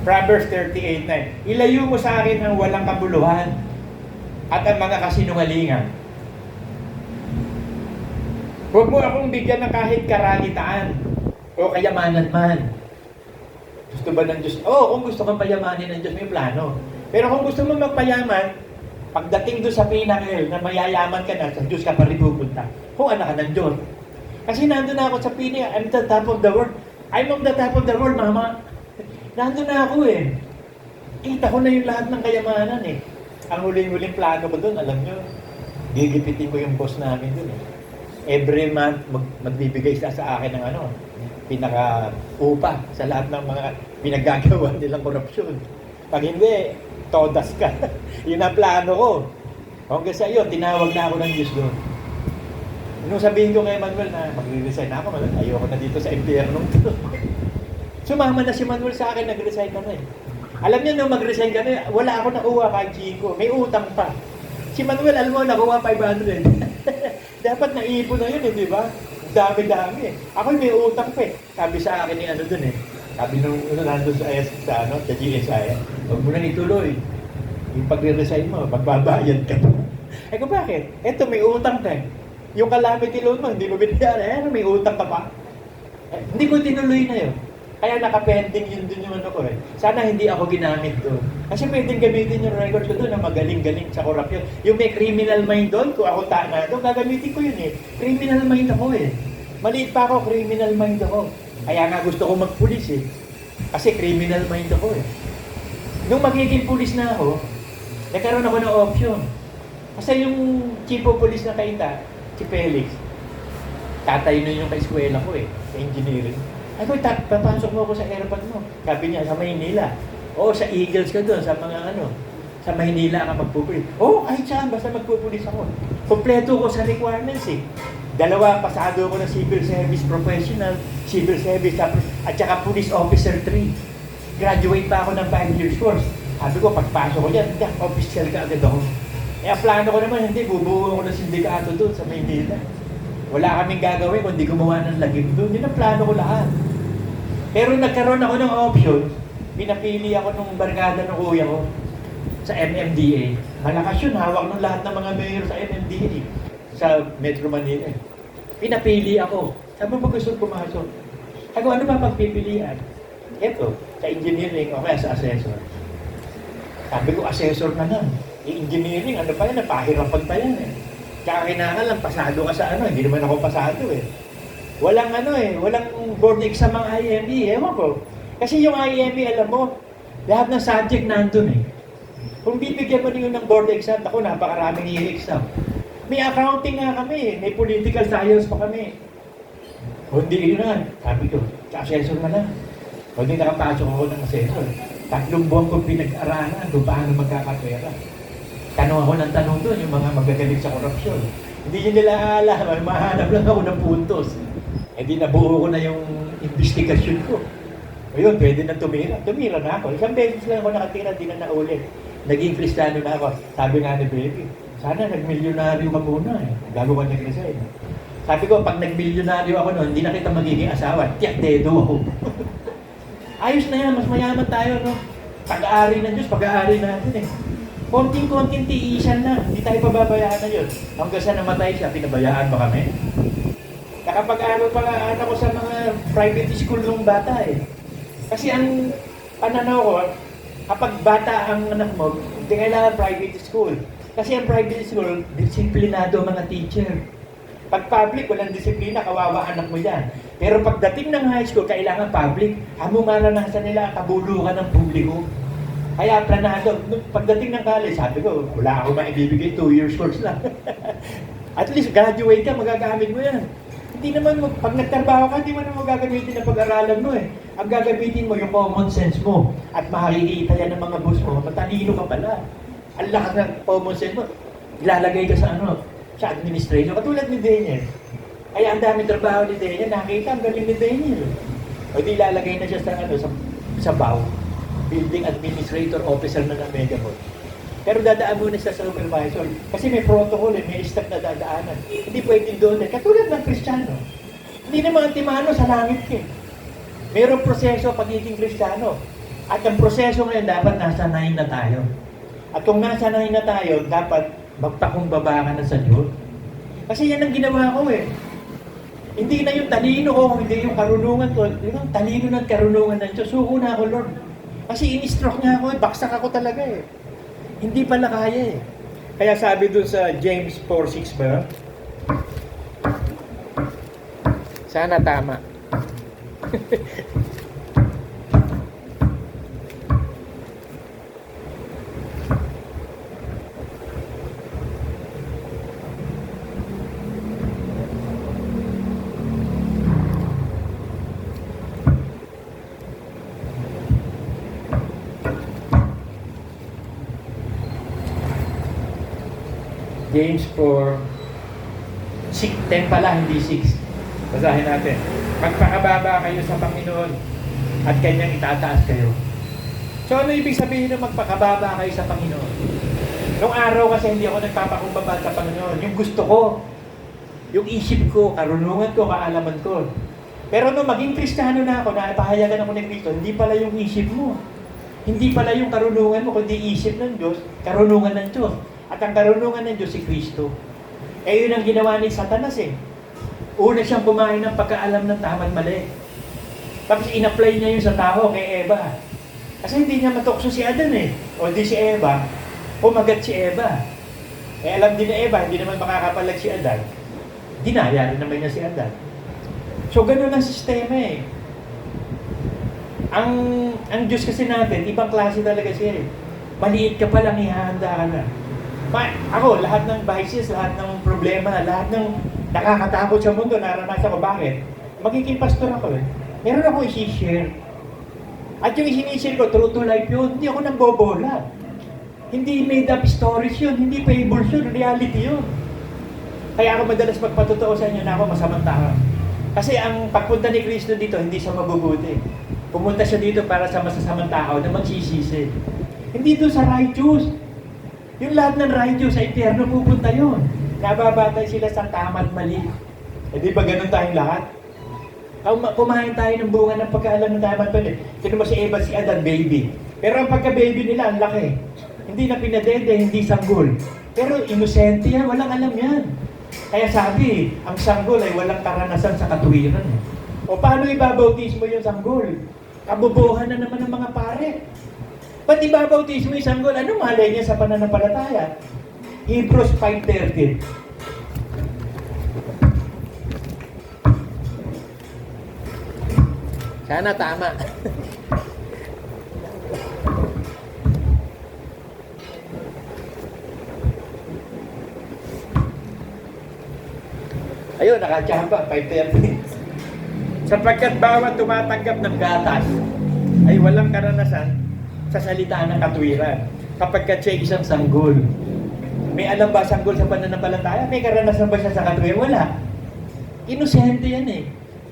Proverbs 38:9. Ilayo mo sa akin ang walang kabuluhan at ang mga kasinungalingan. Huwag mo akong bigyan ng kahit karalitaan o kayamanan man. Gusto ba ng Diyos? Kung gusto kang payamanin ng Diyos, may plano. Pero kung gusto mo magpayaman, pagdating doon sa pinnacle na mayayaman ka na, sa Diyos ka pa rin pupunta. Kung anak ka ng Diyos. Kasi nandun na ako sa pinnacle, I'm the top of the world. I'm on the top of the world, mama. Nandun na ako Kita ko na yung lahat ng kayamanan Ang huling-huling plano ko doon, alam nyo, gigipitin ko yung boss namin doon Every month, magbibigay sa akin ng pinaka-upa sa lahat ng mga pinagagawa nilang korupsyon. Pag hindi, todas ka. Yun ang plano ko. Hanggang sa iyo, tinawag na ako ng Diyos doon. Nung sabihin ko kay Manuel na magre-resign na ako, ayoko na dito sa impyerno. Sumama na si Manuel sa akin, nag-resign na Alam niyo, nung mag-resign kami, wala ako nakuha kay Chico. May utang pa. Si Manuel, alam mo, nakuha 500. Dapat naipon na yun di ba? Dami-dami Ako may utang pa Sabi sa akin ni dun Sabi nung nandun sa GSI, huwag mo na ituloy. Yung pagre-resign mo, magbabayad ka pa. Kung bakit? Eto, may utang ka Yung calamity loan mo, hindi mo binayaran. May utang ka pa. Hindi ko tinuloy na yun. Kaya nakapending yun dun yung Sana hindi ako ginamit doon. Kasi pwedeng gamitin yung record ko doon na magaling-galing sa korupsyon. Yung may criminal mind doon, kung ako tana doon, gagamitin ko yun Criminal mind ako Maliit pa ako, criminal mind ako. Kaya nga gusto ko magpulis eh. Kasi criminal mind ako eh. Nung magiging pulis na ako, nagkaroon ako ng option. Kasi yung chief of police na kaita, si Felix, tatay nun yung ka-eskwela ko eh, sa engineering. Ay ko, papasok mo ako sa airport mo. Sabi niya, sa Maynila. Oo, sa Eagles ka doon, sa mga ano, sa Maynila ka magpupulis. Oo, kahit saan, basta magpupulis ako. Kompleto ko sa requirements eh. 2 pasado ko ng civil service professional, civil service, at saka police officer 3. Graduate pa ako ng 5 years course. Sabi ko, pagpasok ko dyan, official ka agad ako. Eh, plano ko naman, hindi, bubuo ako ng sindikato doon sa Maynila. Wala kaming gagawin kundi gumawa ng lagim doon. Yun ang plano ko lahat. Pero nagkaroon ako ng option, pinapili ako ng barkada ng kuya ko sa MMDA. Malakas yun, hawak ng lahat ng mga mayor sa MMDA sa Metro Manila. Pinapili ako. Sabi mo gusto pumasok? Ako, ano ba pagpipilian? Eto, sa engineering o kaya sa assessor. Sabi ko, assessor na lang. Engineering, ano pa yan? Napahirapan pa yan eh. Kaya kinakal lang, pasado ka sa ano. Hindi naman ako pasado eh. Walang ano eh, walang board exam ang IME. Ewan ko. Kasi yung IME, alam mo, lahat ng subject nandun eh. Kung bibigyan mo niyo ng board exam, ako, napakaraming i-exam. May accounting nga kami eh. May political science pa kami. O hindi yun na. Sabi ko, sa assessor na lang. O hindi nakapasok ako ng assessor. 3 buwan kong pinag-aralan kung paano magkakapera. Tanong ako ng tanong doon, yung mga magagaling sa korupsyon. Hindi nyo nila alam, mahanap lang ako ng puntos. Eh di nabuo ko na yung investigasyon ko. Ayun, pwede na tumira. Tumira na ako. Isang beses lang ako nakatira, di na naulit. Naging Kristiyano na ako. Sabi nga ni Baby, sana nagmilyonaryo ka muna eh. Gago ka nag-resign. Sabi ko, pag nagmilyonaryo ako noon, hindi na kita magiging asawa. Tiyak, dedo ako. Ayos na yan, mas mayaman tayo, no? Pag-aari ng Diyos, pag-aari natin eh. Konting-konting tiisan na, hindi tayo pababayaan na yun. Hanggang sa namatay siya, pinabayaan ba kami? Nakapag-aral pa nga anak ko sa mga private school nung bata eh. Kasi ang pananaw ko, kapag bata ang anak mo, hindi kailangan private school. Kasi ang private school, disiplinado ang mga teacher. Pag public, walang disiplina, kawawa anak mo yan. Pero pagdating ng high school, kailangan public, maranasan nila ang kabulukan ng publiko. Kaya planado, pagdating ng college, sabi ko, wala akong maibibigay, 2 years course lang. At least graduate ka, magagamit mo yan. Hindi naman, pag nagtrabaho ka, hindi mo naman magagamitin ang pag-aralan mo eh. Ang gagamitin mo yung common sense mo. At makikita yan ng mga boss mo, matalino ka pala. Ang lakas ng common sense mo, ilalagay ka sa ano, sa administration. Katulad ni Daniel. Kaya ang daming trabaho ni Daniel, nakita ang galing ni Daniel. O di ilalagay na siya sa ano, sa BAW. Building Administrator Officer na ng Megaport. Pero dadaan muna siya sa supervisor. Kasi may protocol may step na dadaanan. Hindi pwedeng doon katulad ng Kristiyano. Hindi naman antimano sa langit eh. Mayroong proseso pagiging Kristiyano. At ang proseso ngayon dapat nasanayin na tayo. At kung nasanayin na tayo, dapat magpakumbaba ka na sa Diyos. Kasi yan ang ginawa ko eh. Hindi na yung talino ko, hindi yung karunungan ko. Yung talino ng karunungan ng Diyos. Suko na ako, Lord. Kasi in-stroke niya ako baksak ako talaga eh. Hindi pala kaya eh. Kaya sabi dun sa James 4:6 ba? Sana tama. James 4:10 pala, hindi 6. Basahin natin. Magpakababa kayo sa Panginoon at Kanyang itataas kayo. So ano ibig sabihin ng magpakababa kayo sa Panginoon? Nung araw kasi hindi ako nagpapakumbaba sa Panginoon. Yung gusto ko, yung isip ko, karunungan ko, kaalaman ko. Pero nung maging Kristiyano na ako, napahayagan ako ng Kristo, hindi pala yung isip mo. Hindi pala yung karunungan mo, kundi isip ng Diyos, karunungan ng Diyos. At ang karunungan ng Diyos si Kristo. Eh yun ang ginawa ni Satanas eh. Una siyang kumain ng pagkaalam ng tama at mali. Tapos in-apply niya yun sa tao kay Eva. Kasi hindi niya matukso si Adan eh. O di si Eva, pumagat si Eva. Eh alam din ni Eva, hindi naman makakapalag si Adan. Dinaya rin naman niya si Adan. So, ganun ang sistema eh. Ang Diyos kasi natin, ibang klase talaga siya eh. Maliit ka pa lang, ihahanda ka na. Ako, lahat ng vices, lahat ng problema, lahat ng nakakatakot sa mundo, naranasan ko. Bakit? Magiging pastor ako eh. Meron ako isi-share. At yung isi-share ko, true to life yun. Hindi ako nang bobola. Hindi made up stories yun. Hindi fables yun. Reality yun. Kaya ako madalas magpatotoo sa inyo na ako masamang tao. Kasi ang pagpunta ni Kristo dito, hindi siya mabubuti. Pumunta siya dito para sa masasamang tao na magsisisi. Hindi doon sa righteous. Yung lahat ng righteous sa impyerno pupunta yun. Nababatay sila sa tama at mali. Eh di ba ganun tayong lahat? Kumain tayo ng bunga ng pagkaalam ng tama at mali. Sino mo si Eva, si Adan, baby. Pero ang pagka-baby nila, ang laki. Hindi na pinadede, hindi sanggol. Pero inosente yan, walang alam yan. Kaya sabi, ang sanggol ay walang karanasan sa katuwiran. O paano ibabautismo yung sanggol? Kabubuhan na naman ng mga pare. Ba't ibabautismo yung sanggol? Ano malay niya sa pananampalataya? Hebrews 5:13. Sana tama. Ayun, nakachamba, 5:30. Sapagkat bawat tumatanggap ng gatas ay walang karanasan sa salita ng katwiran. Kapag siya isang sanggol. May alam ba sanggol sa pananampalataya? May karanasan ba siya sa katwiran? Wala. Inosente yan eh.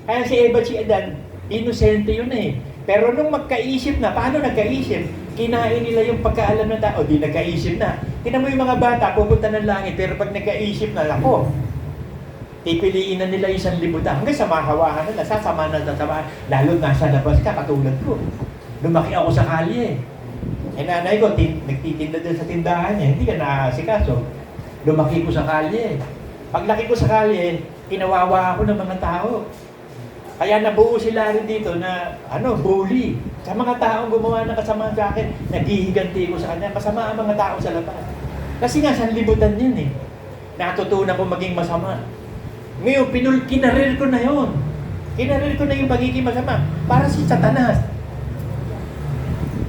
Kaya si Eva at si Adan, inosente yun eh. Pero nung magkaisip na, paano nagkaisip? Kinain nila yung pagkaalam ng tao, di nagkaisip na. Tingnan mo yung mga bata, pupunta ng langit, pero pag nagkaisip na, lako, pipiliin na nila yung sanlibutan. Hanggang sa mahawahan na, sasama na sasama. Lalo nasa labas ka, katulad ko. Lumaki ako sa kalye. Eh nanay ko, nagtitinda din sa tindahan niya, hindi ka nakasikaso. Lumaki ko sa kalye. Paglaki ko sa kalye, kinawawa ako ng mga tao. Kaya nabuo sila rin dito na, bully. Sa mga taong gumawa ng kasama sa akin, naghihiganti ko sa kanya. Masama ang mga tao sa labas. Kasi nga, sanlibutan yun eh. Natutunan ko maging masama. Ngayon, kinarir ko na yun. Kinarir ko na yung pagiging masama. Para si Satanas.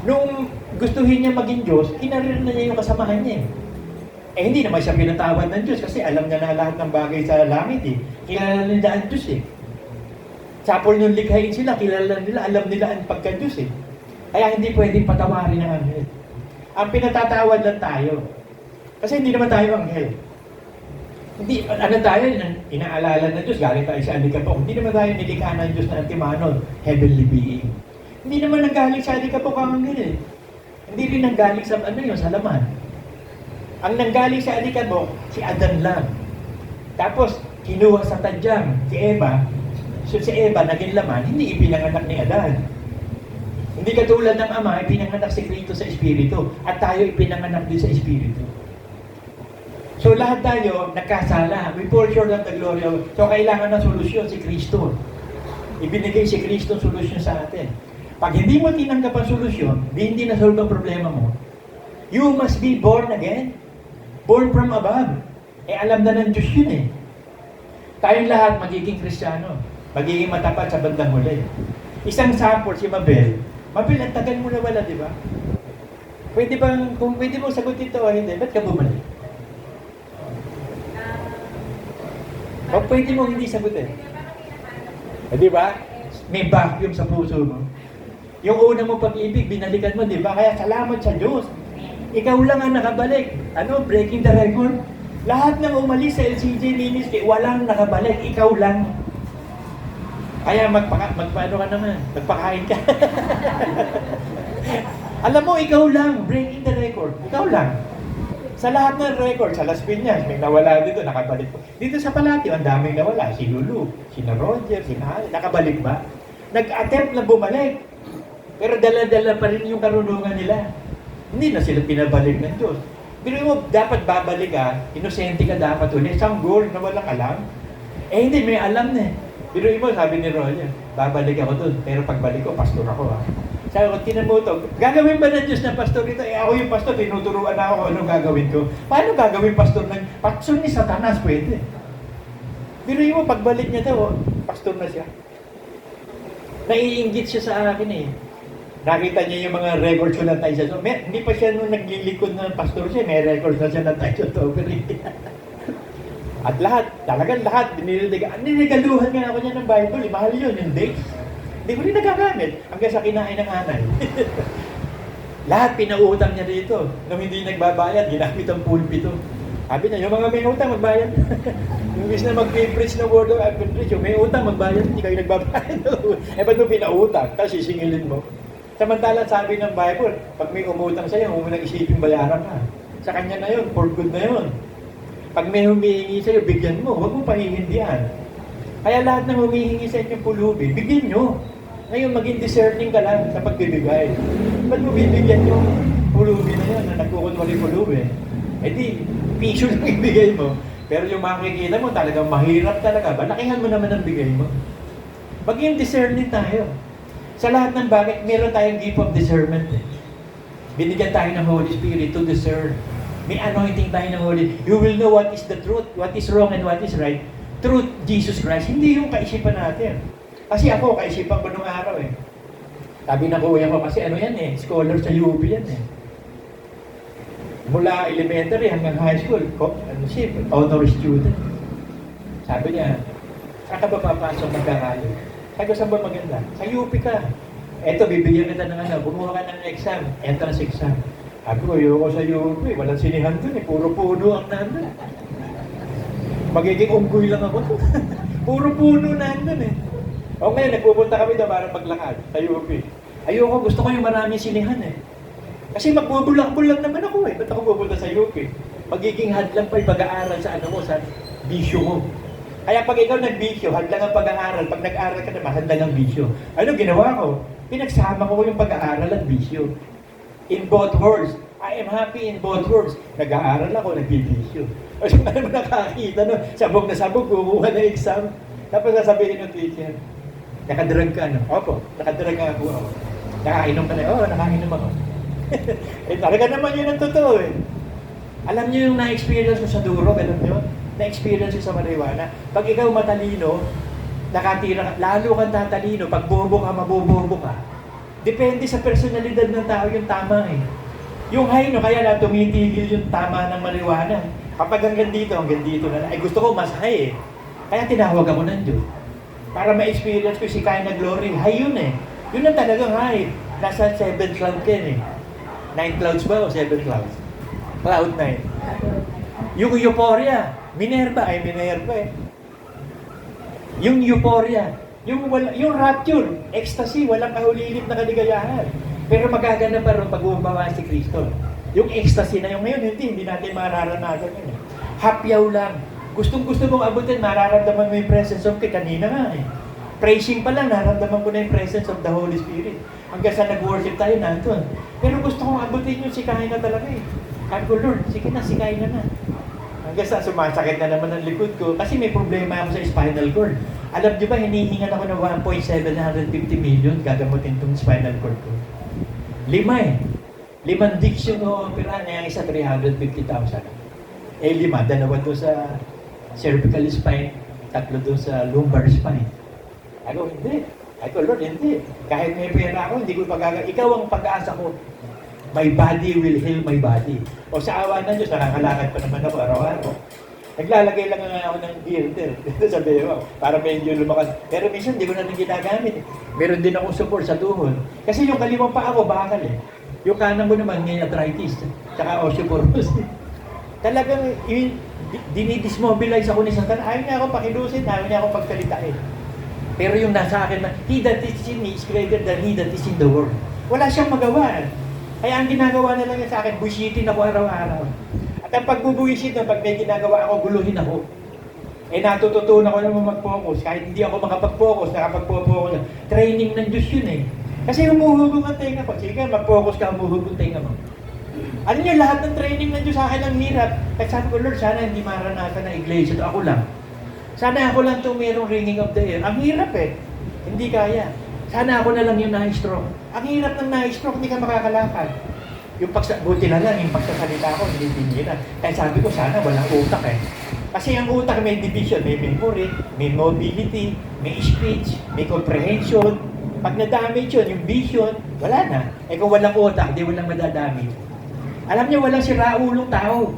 Nung gustuhin niya maging Diyos, kinarir na niya yung kasamahan niya. Eh, hindi naman siya pinatawad ng Diyos kasi alam niya na lahat ng bagay sa langit eh. Kilala nila ang Diyos eh. Sapol nung likhain sila, kilala nila, alam nila ang pagka-Diyos eh. Kaya hindi pwedeng patawarin ng anghel. Ang pinatatawad lang tayo. Kasi hindi naman tayo anghel. Hindi, tayo, inaalala ng Diyos, galing tayo sa Alikapok. Hindi naman tayo nilikha ng Diyos na antimanon, heavenly being. Hindi naman nanggaling sa Alikapok ang anghel eh. Hindi rin nanggaling sa, sa laman. Ang nanggaling sa Alikapok, si Adan lang. Tapos, kinuha sa tadyang, si Eva. So si Eva, naging laman, hindi ipinanganak ni Adan. Hindi katulad ng Ama, ipinanganak si Kristo sa Espiritu. At tayo ipinanganak din sa Espiritu. So lahat tayo nagkasala. We fall short of the glory of God. So kailangan ng solusyon si Kristo. Ibinigay si Kristo ang solusyon sa atin. Pag hindi mo tinanggap ang solusyon, hindi na-solve ang problema mo. You must be born again. Born from above. Eh alam na ng Diyos yun eh. Tayong lahat magiging Kristiyano. Magiging matapat sa bandang huli. Isang sample si Mabel. Mabel, ang tagal mo na wala, di ba? Kung pwede mo sagutin ito o hindi, ba't ka bumalik? O pwede mo hindi sagutin. Di ba? May vacuum sa puso mo. Yung una mo pag-ibig, binalikan mo, di ba? Kaya salamat sa Diyos. Ikaw lang ang nakabalik. Breaking the record. Lahat ng umalis sa LCJ Ministry, walang nakabalik. Ikaw lang. Kaya magpaano ka naman? Magpakain ka. Alam mo, ikaw lang. Breaking the record. Ikaw lang. Sa lahat ng record, sa Las Piñas, may nawala dito, nakabalik po. Dito sa Palatio, ang daming nawala. Si Lulu, si Roger, si Nahal, nakabalik ba? Nag-attempt na bumalik. Pero dala-dala pa rin yung karunungan nila. Hindi na sila pinabalik ng Diyos. Pero mo, dapat babalik ka, inosente ka dapat ulit. Sanggol na walang alam. Eh hindi, may alam na eh. Pero mo, sabi ni Roger, babalik ako doon. Pero pagbalik ko, pastor ako ha. Sabi ko, tinan mo ito, gagawin ba ng Diyos na pastor ito? Eh ako yung pastor, tinuturuan na ako kung anong gagawin ko. Paano gagawin pastor ng... Pastor ni Satanas, pwede. Pero mo, pagbalik niya daw, pastor na siya. Naiinggit siya sa akin eh. Nakita niya yung mga records ko ng Tyson. Hindi pa siya nung naglilikod ng pastor siya, may records na siya ng Tyson Toberi. At lahat, talagang lahat, ninigaluhan nga ako niya ng Bible. Mahal yun, yung dates. Hindi ko rin nagagamit hanggang sa kinain ng anay. Lahat pinautang niya dito. Nung hindi nagbabayad, ginamit ang pulpito. Sabi niya, yung mga may utang, magbayad. Yung bis na mag-preach ng word of admonition, yung may utang, magbayad. Hindi kayo nagbabayad. Ba't mo pinautang? Tapos sisingilin mo. Samantalang sabi ng Bible, pag may umutang sa'yo, huwag mo nang isipin bayaran ka. Sa kanya na yun, for good na yun. Pag may humihingi sa'yo, bigyan mo, huwag mo pahihindihan. Kaya lahat ng humihingi sa inyong pulubi, bigyan nyo. Ngayon, maging discerning ka lang sa pagbibigay. Ba't mo bibigyan yung pulubi na yan, na nagkukunwari pulubi? Eh di, piso lang ibigay mo. Pero yung makikita mo, talagang mahirap talaga. Balakihan mo naman ang bigay mo. Maging discerning tayo. Sa lahat ng bagay, meron tayong gift of discernment. Binigyan tayo ng Holy Spirit to discern. May anointing tayo ng Holy. You will know what is the truth, what is wrong, and what is right. Truth, Jesus Christ. Hindi yung kaisipan natin. Kasi ako, kaisipan ko nung araw eh. Sabi na kuya ko, kasi ano yan eh, scholar sa UP yan eh. Mula elementary hanggang high school, honor student. Sabi niya, saan ka ba papasok magkakayo? Sabi ko, saan ba maganda? Sa UP ka. Eto, bibigyan kita ng bumuha ka ng exam, entrance exam. Sabi ko, ayoko sa UP, walang sinihan dun eh, puro puno ang nandun. Magiging unggoy lang ako. Puro puno nandun eh. O ngayon, nagpupunta kami doon para maglakad sa UP. Ayoko, gusto ko yung maraming sinihan eh. Kasi magbubulak-bulak naman ako eh. Ba't ako pupunta sa UP? Magiging hadlang pa yung pag-aaral sa ano mo, sa bisyo mo. Kaya pag ikaw nag-bisyo, hadlang ang pag-aaral. Pag nag-aaral ka naman, hadlang ang bisyo. Ano ginawa ko? Pinagsama ko yung pag-aaral at bisyo. In both worlds. I am happy in both worlds. Nag-aaral ako, nagbibisyo. O siya naman nakakita, no? Sabog na sabog, kumuha na exam. Tapos sasabihin ng teacher, nakadrag ka, no? Opo, nakadrag ka ako. Nakainom ka na, oo, nakainom ako. Eh, talaga naman yun ang totoo eh. Alam niyo yung na-experience mo sa duro, ganun yun? Na-experience mo sa marijuana. Pag ikaw matalino, nakatira ka, lalo kang tatalino, pag bobo ka, mabobobo ka. Depende sa personalidad ng tao yung tama eh. Yung high, no, kaya lang tumitigil yung tama ng marijuana. Kapag hanggang dito na lang. Ay gusto ko mas high eh. Kaya tinawag ako ng Diyos. Para ma-experience ko si Kaina Glory. High yun eh. Yun ang talagang high. Nasa 7 cloud ka eh. 9 clouds ba o 7 clouds? Cloud 9. Yung euphoria. Minerva eh. Yung euphoria. Yung rapture. Ecstasy. Walang kahulilit na kaligayahan. Pero magaganda pa rin pag bumawa si Kristo. Yung ecstasy na yung ngayon, hindi natin mararanasan yun. Hapyaw lang. Gustong-gusto mong abutin, mararamdaman mo yung presence of God. Kanina nga eh. Praising pa lang, nararamdaman ko na yung presence of the Holy Spirit. Hanggang sa nag-worship tayo, nandun. Pero gusto kong abutin yung sikahin na talaga eh. Sabi ko, Lord, sige na, sikahin na. Hanggang sa sumasakit na naman ang likod ko. Kasi may problema ako sa spinal cord. Alam niyo ba, hinihingan ako ng 1.750 million gagamutin itong spinal cord ko. 5 eh. 5 discs yung opera na yung isa 350,000. Eh 5, 2 doon sa cervical spine, 3 doon sa lumbar spine. Ako, hindi. Ako, Lord, hindi. Kahit may pera ako, hindi ko pagagawa. Ikaw ang pag-asa ko. My body will heal my body. O sa awa ng Diyos, nakakalakad pa naman ako araw-araw. Naglalagay lang nga ako ng filter dito sa bewa para medyo lumakas. Pero minsan, hindi ko na rin ginagamit. Meron din akong support sa tuhod. Kasi yung kalimang paa ko, bakal eh. Yung kanan mo naman, may arthritis. Tsaka osteoporosis. Talagang, dinidismobilize ako ni Satan. Ayaw niya ako pakilusin, ayaw niya ako pagkalitain. Pero yung nasa akin, he that is in me is greater than he that is in the world. Wala siyang magawa. Kaya ang ginagawa na lang niya sa akin, busyitin ako araw-araw. At ang pagbubuisit na pag may ginagawa ako, guluhin ako. Eh natututunan ko naman mag-focus. Kahit hindi ako makapag-focus, nakapag-focus. Training ng Diyos yun eh. Kasi humuhubog ang tenga ko. Sige, mag-focus ka, humuhubog ang tenga mo. Ano nyo, lahat ng training ng Diyos sa akin ang hirap. Kaya sabi ko, Lord, sana hindi maranasan ng iglesia ito. Ako lang. Sana ako lang itong mayroong ringing of the air. Ang hirap eh. Hindi kaya. Sana ako na lang yung na-stroke. Ang hirap ng na-stroke, hindi ka makakalakad. Buti na lang, yung pagsasalita ko, hindi binira. Kaya sabi ko, sana walang utak eh. Kasi ang utak may division, may memory, may mobility, may speech, may comprehension. Pag na-damage yun, yung vision, wala na. Eh kung walang utak, di walang madadamage. Alam niyo, walang siraulong tao.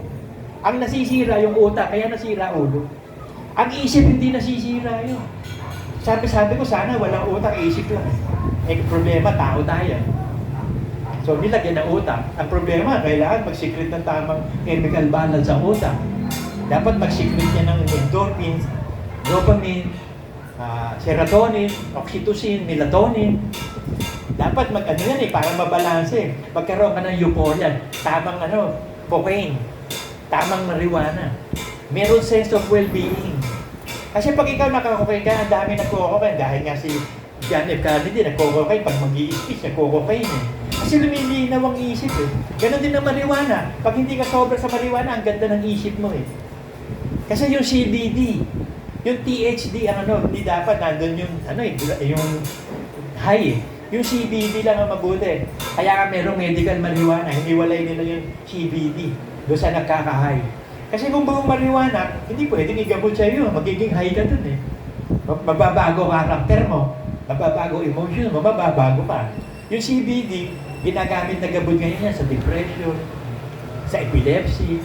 Ang nasisira yung utak, kaya nasira ulo. Ang isip, hindi nasisira yun. Sabi ko, sana walang utak, isip lang. Eh problema, tao tayo. So, nilagyan ng utak. Ang problema, kailangan mag-secret ng tamang chemical balance sa utak. Dapat mag-secret niya ng endorphins, dopamine, serotonin, oxytocin, melatonin. Dapat mag-ano yan para mabalanse. Magkaroon ka ng euphoria. Tamang cocaine. Tamang marijuana. Meron sense of well-being. Kasi pag ikaw nakakokain ka, ang dami nagkokokain. Dahil nga si John F. Kennedy nagkokokain. Pag mag-i-speech, nagkokokain eh. Kasi lumilinaw ang isip eh. Ganon din ang marijuana. Pag hindi ka sobra sa marijuana, ang ganda ng isip mo eh. Kasi yung CBD, yung THD, hindi dapat nandun yung, yung high eh. Yung CBD lang ang mabuti. Kaya nga merong medical marijuana, hiniwalay nila yung CBD doon sa nagkaka-high. Kasi kung buong marijuana, hindi pwedeng igamot sa'yo, magiging high ka dun eh. Mababago karakter mo, mababago emotion mo, mababago pa. Yung CBD, ginagamit na gamot ngayon yan sa depression, sa epilepsy,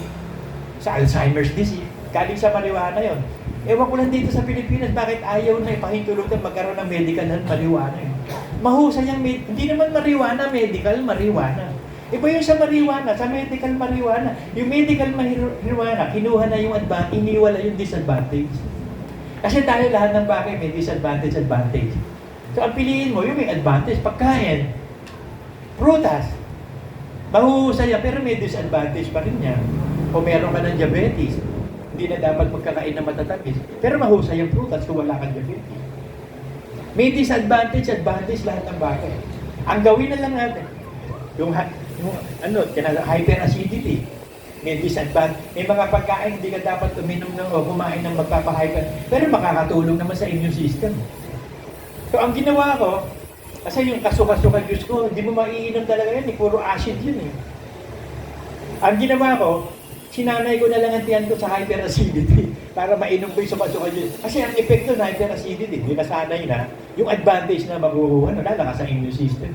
sa Alzheimer's disease. Galing sa marijuana yon. Ewan ko lang dito sa Pilipinas, bakit ayaw na ipahintulutan magkaroon ng medical na marijuana yun. Mahusay yung hindi naman marijuana, medical marijuana. Iba yung sa marijuana, sa medical marijuana. Yung medical marijuana, kinuha na yung advantage, iniwala yung disadvantage. Kasi tayo lahat ng bagay may advantage. So ang piliin mo, yung may advantage, pagkain, prutas, mahusay yan, pero may disadvantage pa rin yan. O meron ka ng diabetes, hindi na dapat magkakain ng matatamis. Pero mahusay yung prutas kung wala kang diabetes. May advantage lahat ng bagay. Ang gawin na lang natin, yung hyperacidity, may disadvantage. May mga pagkain, hindi ka dapat uminom o kumain ng magpapahyper, pero makakatulong naman sa immune system. So ang ginawa ko, kasi yung kasuka-suka juice ko, hindi mo maiinom talaga yan, puro acid yun eh. Ang ginawa ko, sinanay ko na lang ang tiyan ko sa hyperacidity para mainom ko yung sumasuka juice. Kasi ang epekto ng hyperacidity, hindi nasanay na, yung advantage na maguhuhan, lalakas ang immune system.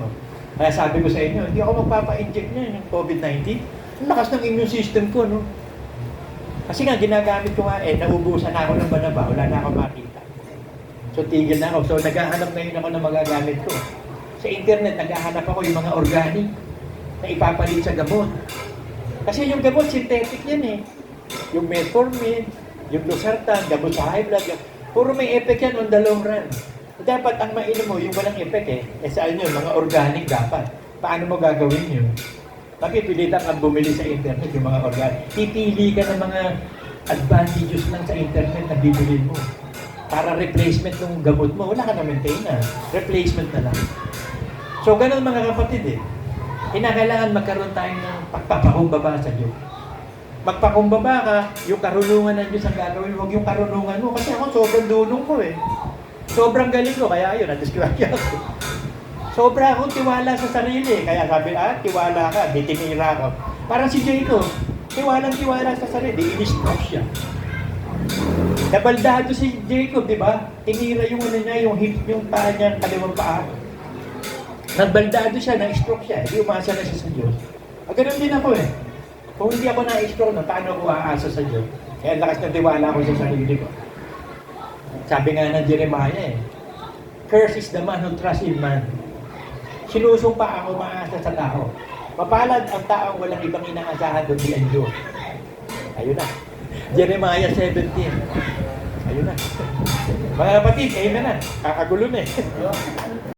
Kaya sabi ko sa inyo, hindi ako magpapa-inject niya yung COVID-19. Ang lakas ng immune system ko, no? Kasi nga, ginagamit ko nga, naubusan na ako ng banaba, wala na ako makita. So, tigil na ako. So, naghahanap ngayon ako ng magagamit ko. Sa internet, naghahanap ako yung mga organic na ipapalit sa gamot. Kasi yung gamot, synthetic yan eh. Yung metformin, yung losartan, gamot sa high blood, puro may effect yan on the long run. Dapat ang mainom mo, yung walang effect eh. Saan yun? Mga organic dapat. Paano mo gagawin yun? Pagpipilitan kang bumili sa internet yung mga organic. Pipili ka ng mga advantages lang sa internet na bibili mo. Para replacement ng gamot mo, wala ka na maintenance. Replacement na lang. So, ganun mga kapatid eh. Kinakailangan magkaroon tayo ng pagpapakumbaba sa Diyos. Magpakumbaba ka, yung karunungan ng Diyos ang gagawin, huwag yung karunungan mo. Kasi ako, sobrang dunong ko eh. Sobrang galing ko, kaya yun, nadiskwaya ako. Sobra akong tiwala sa sarili. Kaya sabi, tiwala ka, di tinira ka. Parang si Jacob, tiwala sa sarili, in-stroke siya. Nabaldado si Jacob, di ba? Tinira yung yung hip, yung paa niya, kaliwang paa. Nagbaldado siya, na-stroke siya. Hindi umasa na siya sa Diyos. Ganun din ako eh. Kung hindi ako na-stroke, paano ako aasa sa Diyos? Kaya lakas na tiwala ako sa sarili ko. Sabi nga ng Jeremiah eh, curse is the man who trusts in man. Sinusumpa ang umaasa sa tao. Mapalad ang taong walang ibang inaasahan kundi ang Diyos. Ayun na. Jeremiah 17. Ayun na. Mga kapatid, ayun na. Kakagulo na eh.